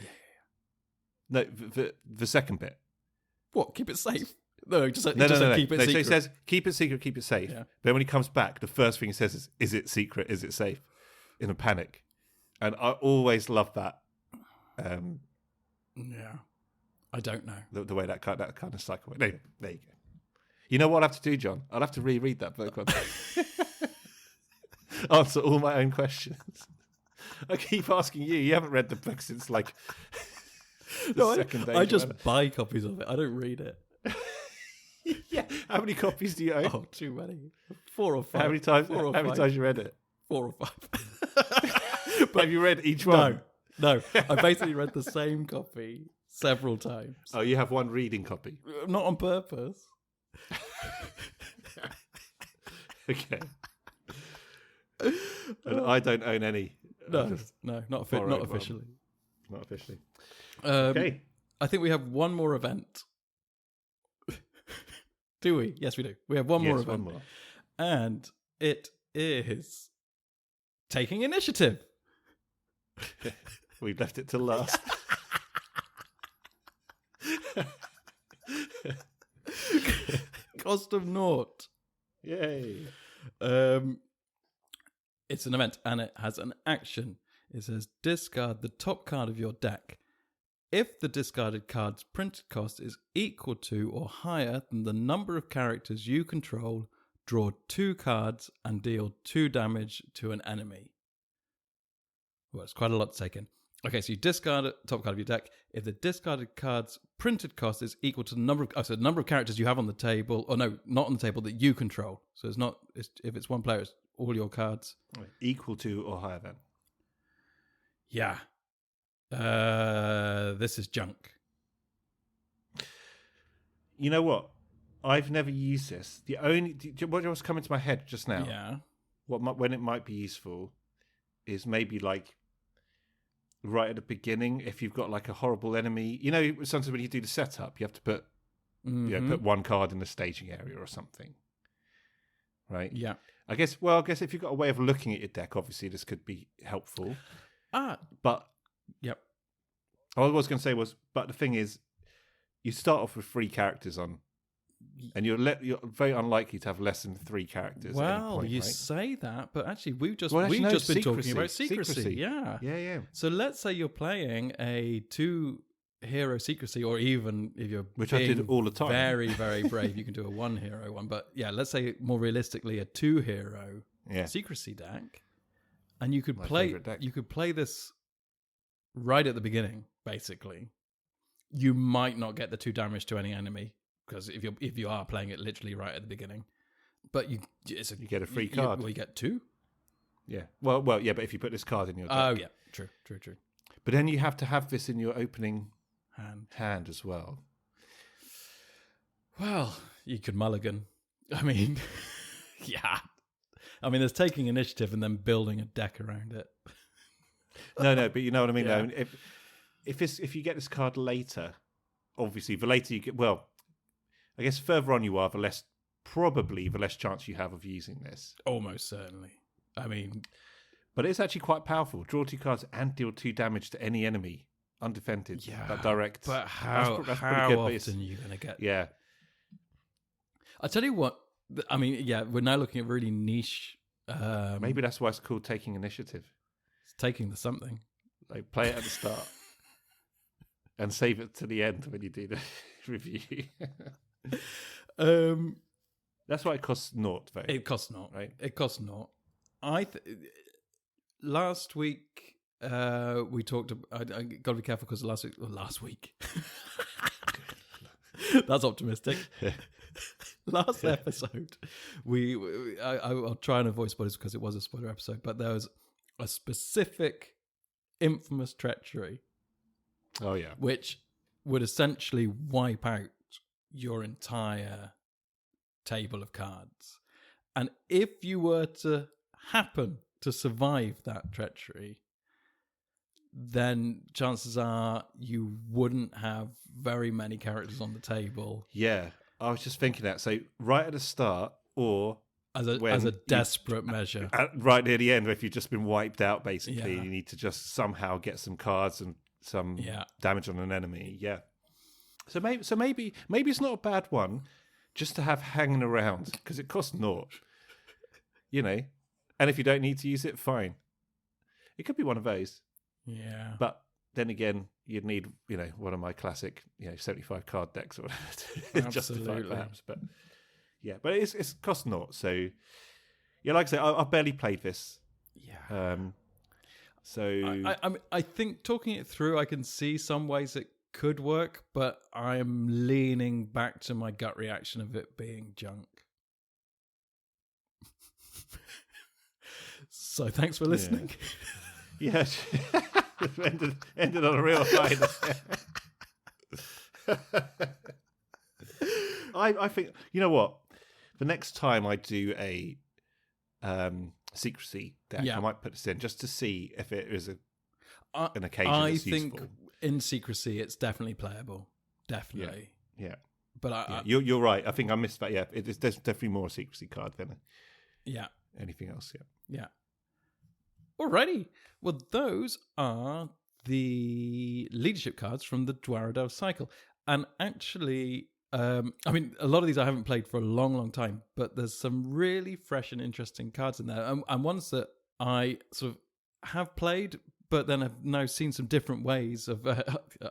No, the second bit. What? Keep it safe? No, just keep it secret. So he says, keep it secret, keep it safe. Yeah. Then when he comes back, the first thing he says is it secret? Is it safe? In a panic. And I always love that. Yeah. I don't know. The way that kind of cycle. No, there you go. You know what I'll have to do, John? I'll have to reread that book. Answer all my own questions. I keep asking you. You haven't read the book since No, second I age just man. buy copies of it. I don't read it. Yeah. How many copies do you own? Oh, too many. 4 or 5. How many times? Four or How many five. times you read it? 4 or 5. Have you read each one? No. I basically read the same copy several times. Oh, you have one reading copy. Not on purpose. Okay. And I don't own any. No, not borrowed one. officially. Not officially. Okay. I think we have one more event. Do we? Yes, we do. We have one more event. One more. And it is taking initiative. We've left it to last. Cost of naught. Yay. It's an event and it has an action. It says discard the top card of your deck. If the discarded card's printed cost is equal to or higher than the number of characters you control, draw 2 cards and deal 2 damage to an enemy. Well, it's quite a lot to take in. Okay, so you discard the top card of your deck. If the discarded card's printed cost is equal to the number of characters you have on the table, or no, not on the table, that you control. So it's not, if it's one player, it's all your cards. Equal to or higher than. Yeah. This is junk. You know what? I've never used this. What was coming to my head just now? Yeah. When it might be useful is maybe like right at the beginning, if you've got like a horrible enemy. You know, sometimes when you do the setup, you have to put put one card in the staging area or something. Right? Yeah. I guess if you've got a way of looking at your deck, obviously this could be helpful. But yep. All I was going to say was, but the thing is, you start off with 3 characters on, and you're very unlikely to have less than 3 characters. Well, at any point, you right? say that, but actually we've just been talking about secrecy. Yeah. Yeah. So let's say you're playing a 2-hero secrecy, or even if you're Which I did all the time. very, very brave, you can do a 1-hero one. But yeah, let's say more realistically a 2-hero secrecy deck, and you could play this right at the beginning. Basically, you might not get the 2 damage to any enemy because if you are playing it literally right at the beginning, but you get a free card. You get 2. Yeah. Well, yeah. But if you put this card in your deck, oh yeah, true. But then you have to have this in your opening hand as well. Well, you could mulligan. I mean, yeah. I mean, there's taking initiative and then building a deck around it. No, but you know what I mean. Yeah. Though, if you get this card later, obviously the later you get, I guess further on you are, the less chance you have of using this. Almost certainly. I mean, but it's actually quite powerful. Draw 2 cards and deal 2 damage to any enemy undefended. Yeah, that direct. But how pretty good, often are you going to get? Yeah. I'll tell you what. I mean, yeah, we're now looking at really niche. Maybe that's why it's called taking initiative. It's taking the something. Like play it at the start and save it to the end when you do the review. That's why it costs naught. Though. It costs naught, right? It costs naught. Last week we talked. I got to be careful because last week. That's optimistic. Last episode, I'll try and avoid spoilers because it was a spoiler episode, but there was a specific infamous treachery. Oh yeah, which would essentially wipe out your entire table of cards, and if you were to happen to survive that treachery, then chances are you wouldn't have very many characters on the table. Yeah, I was just thinking that. So right at the start, or as a desperate measure, right near the end, if you've just been wiped out, basically, you need to just somehow get some cards and some damage on an enemy. Yeah. So maybe it's not a bad one, just to have hanging around because it costs naught. You know, and if you don't need to use it, fine. It could be one of those. Yeah. But then again, you'd need, one of my classic, 75 card decks or whatever to justify it, perhaps. But yeah, but it's cost naught. So yeah, like I say, I've barely played this. Yeah. So I think talking it through, I can see some ways it could work, but I'm leaning back to my gut reaction of it being junk. So thanks for listening. Yeah. ended on a real high. I think, you know what? The next time I do a secrecy deck, I might put this in just to see if it is an occasion that's useful. I think in secrecy it's definitely playable. Definitely. Yeah. But you're right. I think I missed that. Yeah, there's definitely more a secrecy card than anything else. Yeah. Alrighty. Well, those are the leadership cards from the Dwarrowdelf cycle. And actually, I mean, a lot of these I haven't played for a long, long time, but there's some really fresh and interesting cards in there. And ones that I sort of have played, but then I've now seen some different ways of,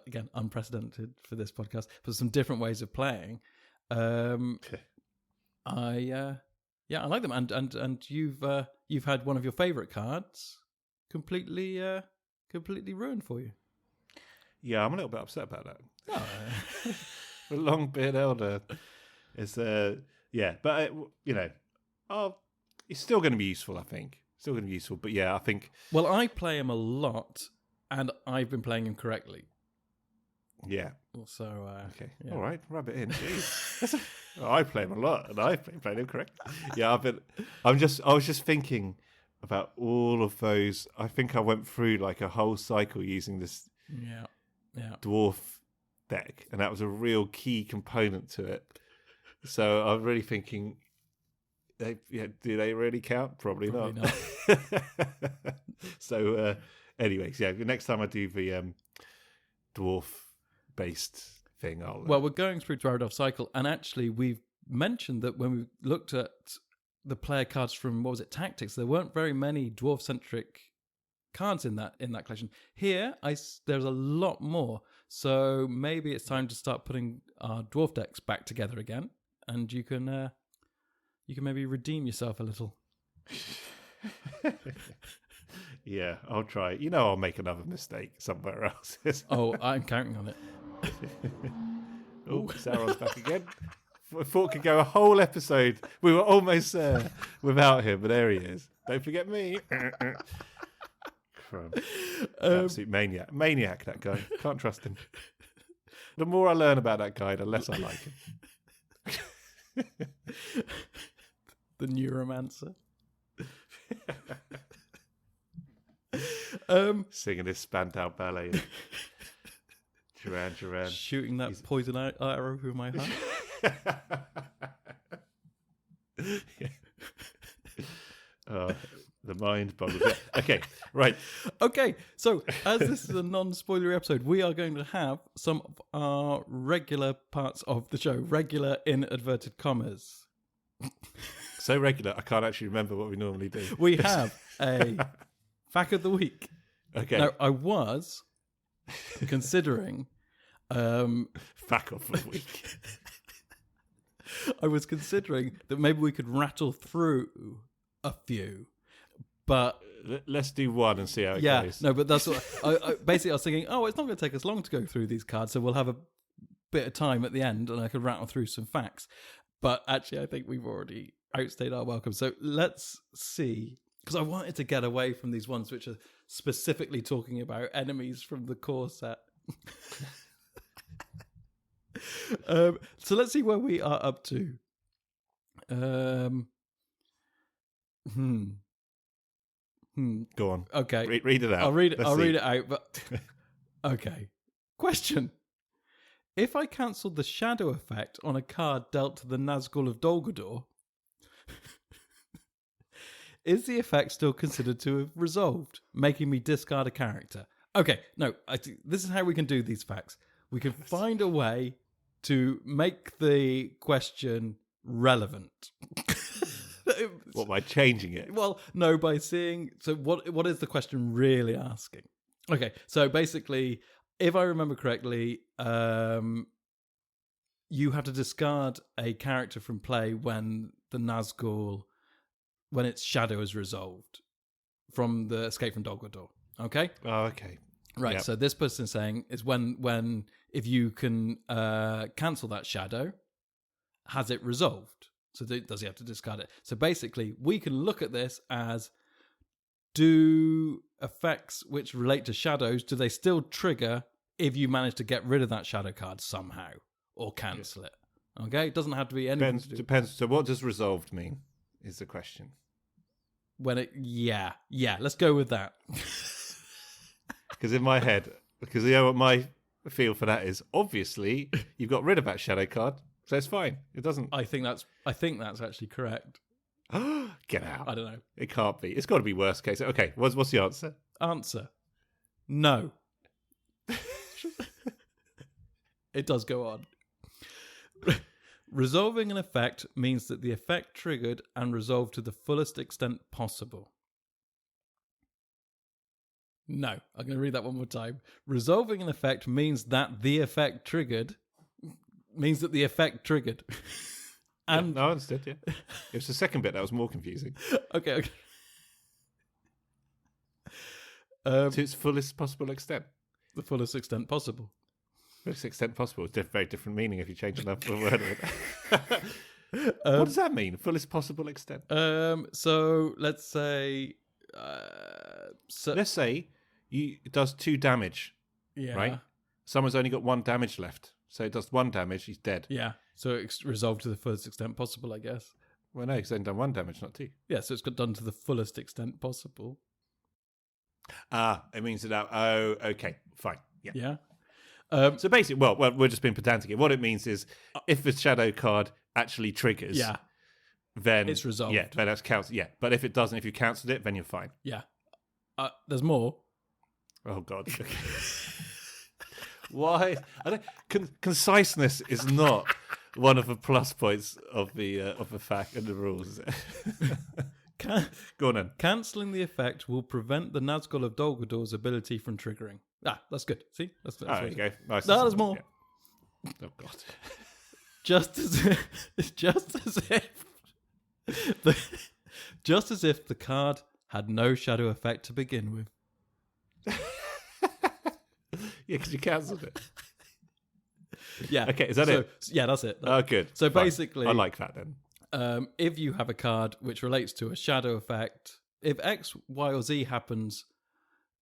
again, unprecedented for this podcast, but some different ways of playing. I like them, and you've had one of your favorite cards completely ruined for you. Yeah, I'm a little bit upset about that. Oh. The Longbeard Elder is but it's still going to be useful. I think still going to be useful, but I think. Well, I play him a lot, and I've been playing him correctly. Yeah. So okay, all right, rub it in. Jeez. I play him a lot, and I've been playing him correctly. Yeah, I was just thinking about all of those. I think I went through like a whole cycle using this dwarf deck, and that was a real key component to it. So I'm really thinking, do they really count? Probably not. So, anyways, the next time I do the dwarf-based thing, we're going through Dwarrowdelf cycle, and actually we've mentioned that when we looked at the player cards from, what was it, Tactics, there weren't very many dwarf-centric cards in that collection. Here, there's a lot more, so maybe it's time to start putting our dwarf decks back together again, and you can maybe redeem yourself a little. Yeah, I'll try. I'll make another mistake somewhere else. Oh, I'm counting on it. Oh, Sauron's back again. I thought we could go a whole episode. We were almost there without him, but there he is. Don't forget me. Absolute maniac, that guy. Can't trust him. The more I learn about that guy, the less I like him. The Neuromancer. Singing this Spandau ballet. Duran. Shooting that poison arrow through my heart. The mind boggles. Okay, right. Okay, so as this is a non-spoilery episode, we are going to have some of our regular parts of the show. Regular in inverted commas. So regular, I can't actually remember what we normally do. We have a fact of the week. Okay. Now, I was considering... fact of the week. I was considering that maybe we could rattle through a few, but... Let's do one and see how it goes. No, but that's what... Basically, I was thinking, it's not going to take us long to go through these cards, so we'll have a bit of time at the end, and I could rattle through some facts. But actually, I think we've already outstayed our welcome. So let's see, because I wanted to get away from these ones which are specifically talking about enemies from the core set. So let's see where we are up to. Go on. Okay. Read it out. I'll read it out. But okay. Question. If I cancelled the shadow effect on a card dealt to the Nazgul of Dol Guldur, is the effect still considered to have resolved, making me discard a character? Okay, no, this is how we can do these facts. We can find a way to make the question relevant. What, by changing it? Well, no, by seeing... So what is the question really asking? Okay, so basically... If I remember correctly, you have to discard a character from play when the Nazgul, when its shadow is resolved from the Escape from Dol Guldur. Okay? Oh, okay. Right. Yep. So this person is saying is when if you can cancel that shadow, has it resolved? So does he have to discard it? So basically, we can look at this as, do effects which relate to shadows, do they still trigger if you manage to get rid of that shadow card somehow or cancel it? Okay, it doesn't have to be anything. Depends. So what does resolved mean? Is the question. Let's go with that. Because in my head, because you know what my feel for that is, obviously you've got rid of that shadow card, so it's fine. It doesn't. I think that's actually correct. Get out! I don't know. It can't be. It's got to be worst case. Okay, what's the answer? Answer: no. It does go on. Resolving an effect means that the effect triggered and resolved to the fullest extent possible. No, I'm going to read that one more time. Resolving an effect means that the effect triggered. And no, I understood. Yeah, it was the second bit that was more confusing. Okay. To its fullest possible extent. The fullest extent possible. Fullest extent possible is very different meaning if you change another word of it. What does that mean? Fullest possible extent. So let's say. Let's say it does 2 damage. Yeah. Right. Someone's only got 1 damage left, so it does 1 damage. He's dead. Yeah. So it's resolved to the fullest extent possible, I guess. Well, no, it's only done 1 damage, not 2. Yeah. So it's got done to the fullest extent possible. It means that. Oh, okay, fine. Yeah. Yeah. So basically, well, we're just being pedantic here. What it means is, if the shadow card actually triggers, then it's resolved. Yeah, then that's cancelled. Yeah, but if it doesn't, if you cancelled it, then you're fine. Yeah. There's more. Oh God. Why? Conciseness is not one of the plus points of the fact and the rules. Go on then. Cancelling the effect will prevent the Nazgul of Dol Guldur ability from triggering. That's good. See? That's there you go. Nice. No, there's more. Yeah. Oh God. Just as if the card had no shadow effect to begin with. Yeah, because you cancelled it. Yeah. Okay, is that it? Yeah, that's it. Oh, good. So Fine. basically, I like that then. If you have a card which relates to a shadow effect, if X, Y, or Z happens,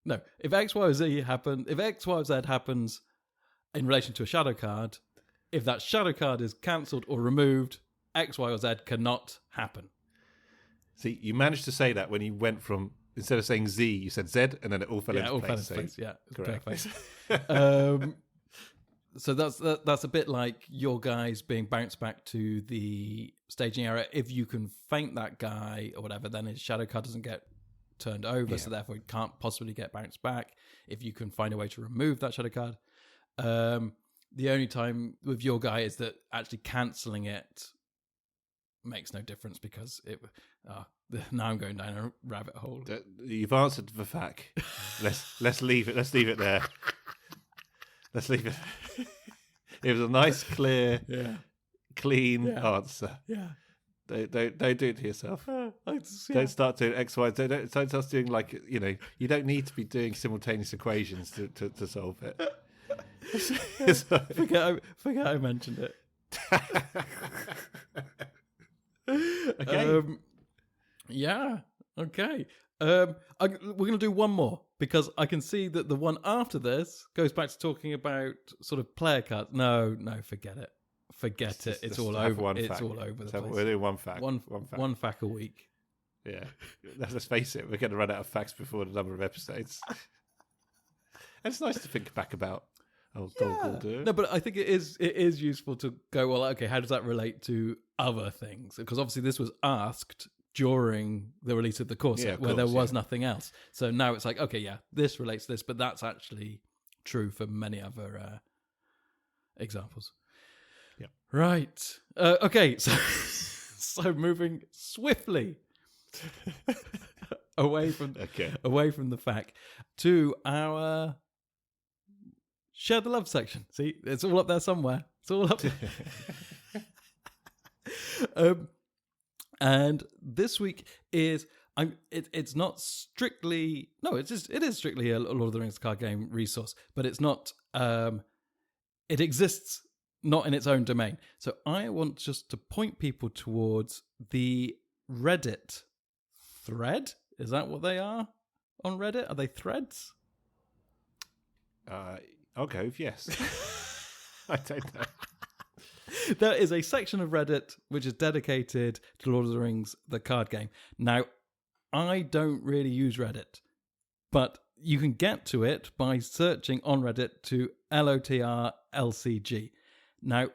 if X, Y, or Z happens in relation to a shadow card, if that shadow card is cancelled or removed, X, Y, or Z cannot happen. See, you managed to say that when you went from, instead of saying Z, you said Z, and then it all fell into place. Yeah, correct. Perfect. So that's a bit like your guys being bounced back to the staging area. If you can feint that guy or whatever, then his shadow card doesn't get turned over, so therefore he can't possibly get bounced back. If you can find a way to remove that shadow card, the only time with your guy is that actually cancelling it makes no difference because it. Now I'm going down a rabbit hole. You've answered the fact. Let's leave it. Let's leave it there. Let's leave it. It was a nice, clear, clean answer. Yeah. Don't do it to yourself. Don't start doing X, Y, Z. Don't start doing you don't need to be doing simultaneous equations to solve it. Forget I mentioned it. Okay. Yeah. Okay. We're going to do one more because I can see that the one after this goes back to talking about sort of player cards. No, forget it. Forget it. It's all over. It's all over the place. We're doing one fact. One fact a week. Yeah. Let's face it. We're going to run out of facts before the number of episodes. And it's nice to think back about. Dol Guldur. No, but I think it is useful to go, well, okay, how does that relate to other things? Because obviously this was asked during the release of the course where there was nothing else. So now it's like, okay, yeah, this relates to this, but that's actually true for many other examples. Yeah. Right. Okay, so moving swiftly away from the fact to our Share the Love section. See, it's all up there somewhere. It's all up there. And this week is It's not strictly it is strictly a Lord of the Rings card game resource, but it's not. It exists not in its own domain. So I want just to point people towards the Reddit thread. Is that what they are on Reddit? Are they threads? I'll go with yes. I don't know. There is a section of Reddit which is dedicated to Lord of the Rings, the card game. Now, I don't really use Reddit, but you can get to it by searching on Reddit to LOTRLCG. Now,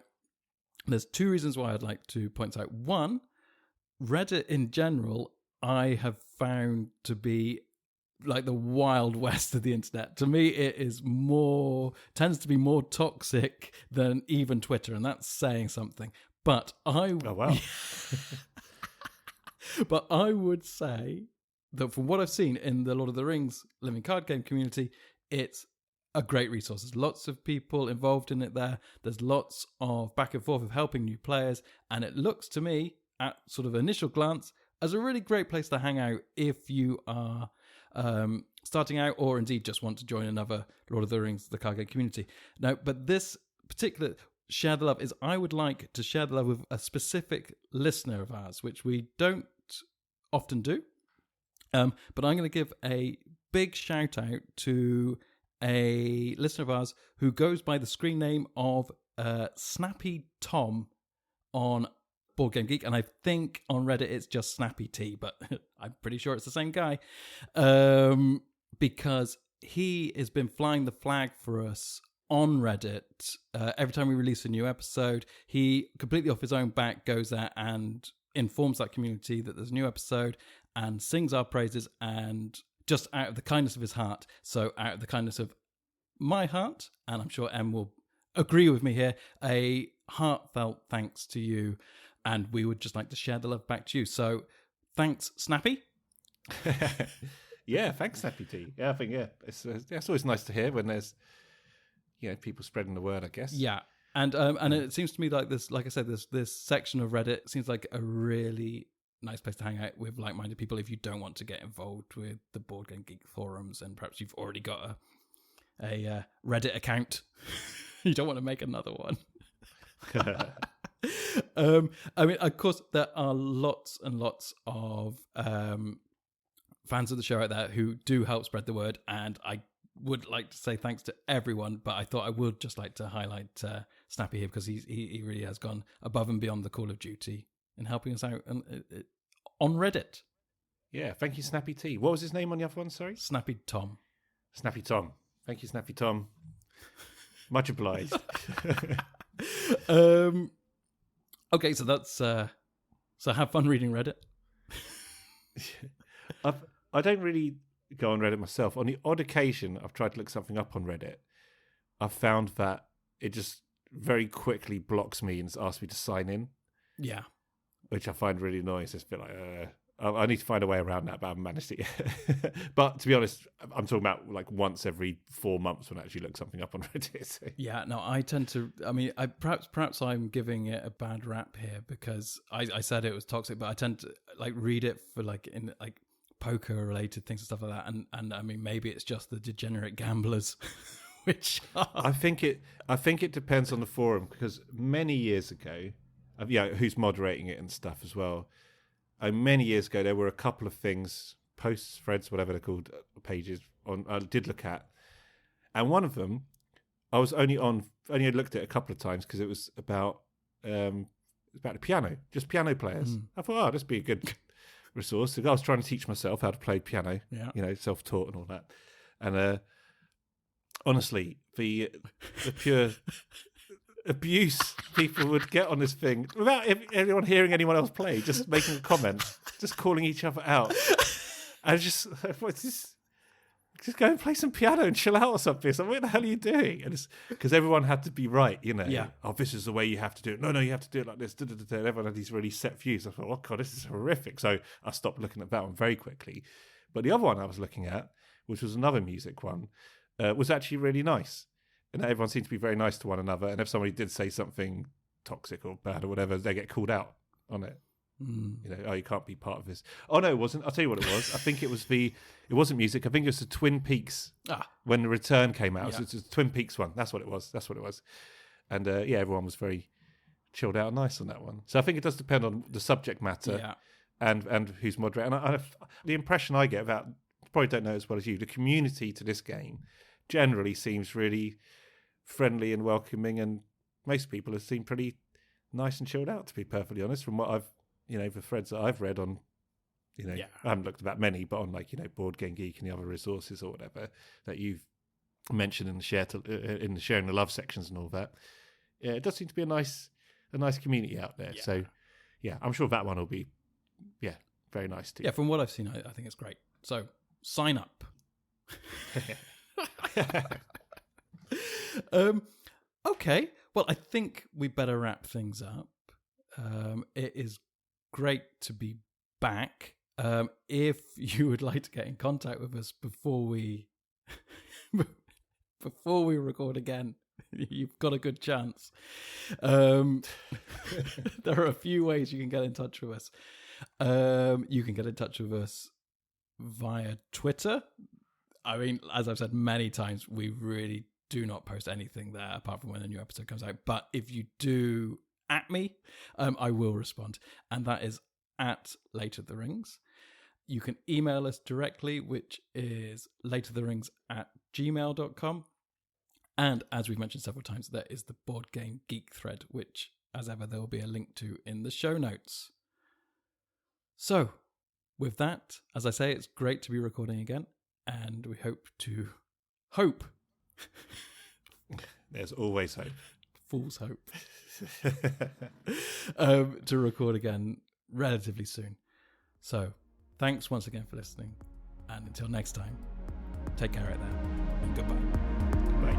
there's two reasons why I'd like to point out. One, Reddit in general, I have found to be like the Wild West of the internet. To me, it is tends to be more toxic than even Twitter, and that's saying something. But Oh, wow. But I would say that from what I've seen in the Lord of the Rings living card game community, it's a great resource. There's lots of people involved in it there. There's lots of back and forth of helping new players. And it looks to me, at sort of initial glance, as a really great place to hang out if you are starting out or indeed just want to join another Lord of the Rings, the card game community. Now, but this particular Share the Love is I would like to share the love with a specific listener of ours, which we don't often do. But I'm going to give a big shout out to a listener of ours who goes by the screen name of Snappy Tom on Board Game Geek, and I think on Reddit it's just Snappy T, but I'm pretty sure it's the same guy, because he has been flying the flag for us on Reddit. Every time we release a new episode, he completely off his own back goes there and informs that community that there's a new episode and sings our praises, and just out of the kindness of his heart. So out of the kindness of my heart, and I'm sure Em will agree with me here, a heartfelt thanks to you, and we would just like to share the love back to you. So thanks, Snappy. Yeah, thanks, Snappy T. Yeah, I think it's always nice to hear when there's people spreading the word, I guess. Yeah. And it seems to me like this, like I said, this section of Reddit seems like a really nice place to hang out with like-minded people if you don't want to get involved with the Board Game Geek forums, and perhaps you've already got a Reddit account. You don't want to make another one. I mean, of course, there are lots and lots of fans of the show out there who do help spread the word, and I would like to say thanks to everyone, but I thought I would just like to highlight Snappy here because he really has gone above and beyond the call of duty in helping us out on Reddit. Yeah, thank you, Snappy T. What was his name on the other one, sorry? Snappy Tom. Snappy Tom. Thank you, Snappy Tom. Much obliged. Okay, so that's so have fun reading Reddit. I don't really go on Reddit myself. On the odd occasion I've tried to look something up on Reddit, I've found that it just very quickly blocks me and asks me to sign in. Yeah. Which I find really annoying. It's just a bit like, I need to find a way around that, but I haven't managed it yet. But to be honest, I'm talking about like once every 4 months when I actually look something up on Reddit. So. Yeah, no, I tend to. I mean, perhaps I'm giving it a bad rap here because I said it was toxic, but I tend to like read it for like in like poker related things and stuff like that, and I mean maybe it's just the degenerate gamblers, which I think it depends on the forum, because many years ago, who's moderating it and stuff as well. Many years ago, there were a couple of things, posts, threads, whatever they're called, pages on I did look at, and one of them I was only looked at a couple of times because it was about the piano, just piano players. I thought, this would be a good resource. I was trying to teach myself how to play piano, self-taught and all that. And honestly, the pure abuse people would get on this thing without anyone hearing anyone else play, just making a comment, just calling each other out. I just go and play some piano and chill out or something. So what the hell are you doing? And it's because everyone had to be right, Yeah. Oh, this is the way you have to do it. No, you have to do it like this. And everyone had these really set views. I thought, oh God, this is horrific. So I stopped looking at that one very quickly. But the other one I was looking at, which was another music one, was actually really nice. And everyone seemed to be very nice to one another. And if somebody did say something toxic or bad or whatever, they get called out on it. You know, oh, you can't be part of this. Oh no, it wasn't. I'll tell you what it was. I think it was it wasn't music. I think it was the Twin Peaks when The Return came out. So it's the Twin Peaks one. That's what it was. And everyone was very chilled out and nice on that one. So I think it does depend on the subject matter and who's moderating. And the impression I get about, probably don't know as well as you, the community to this game generally seems really friendly and welcoming, and most people have seemed pretty nice and chilled out, to be perfectly honest, from what I've, the threads that I've read on, I haven't looked at that many, but on Board Game Geek and the other resources or whatever that you've mentioned in the sharing the love sections and all that. Yeah, it does seem to be a nice community out there. Yeah. So, I'm sure that one will be, very nice too. Yeah, from what I've seen, I think it's great. So, sign up. Okay. Well, I think we better wrap things up. It is great to be back. If you would like to get in contact with us before we record again, you've got a good chance. There are a few ways you can get in touch with us. You can get in touch with us via Twitter. I mean, as I've said many times, we really do not post anything there apart from when a new episode comes out. But if you do at me, I will respond. And that is at Late of the Rings. You can email us directly, which is lateoftherings@gmail.com. And as we've mentioned several times, there is the Board Game Geek thread, which, as ever, there will be a link to in the show notes. So, with that, as I say, it's great to be recording again. And we hope. There's always hope. Fool's hope. To record again relatively soon. So, thanks once again for listening. And until next time, take care out there. And goodbye. Bye.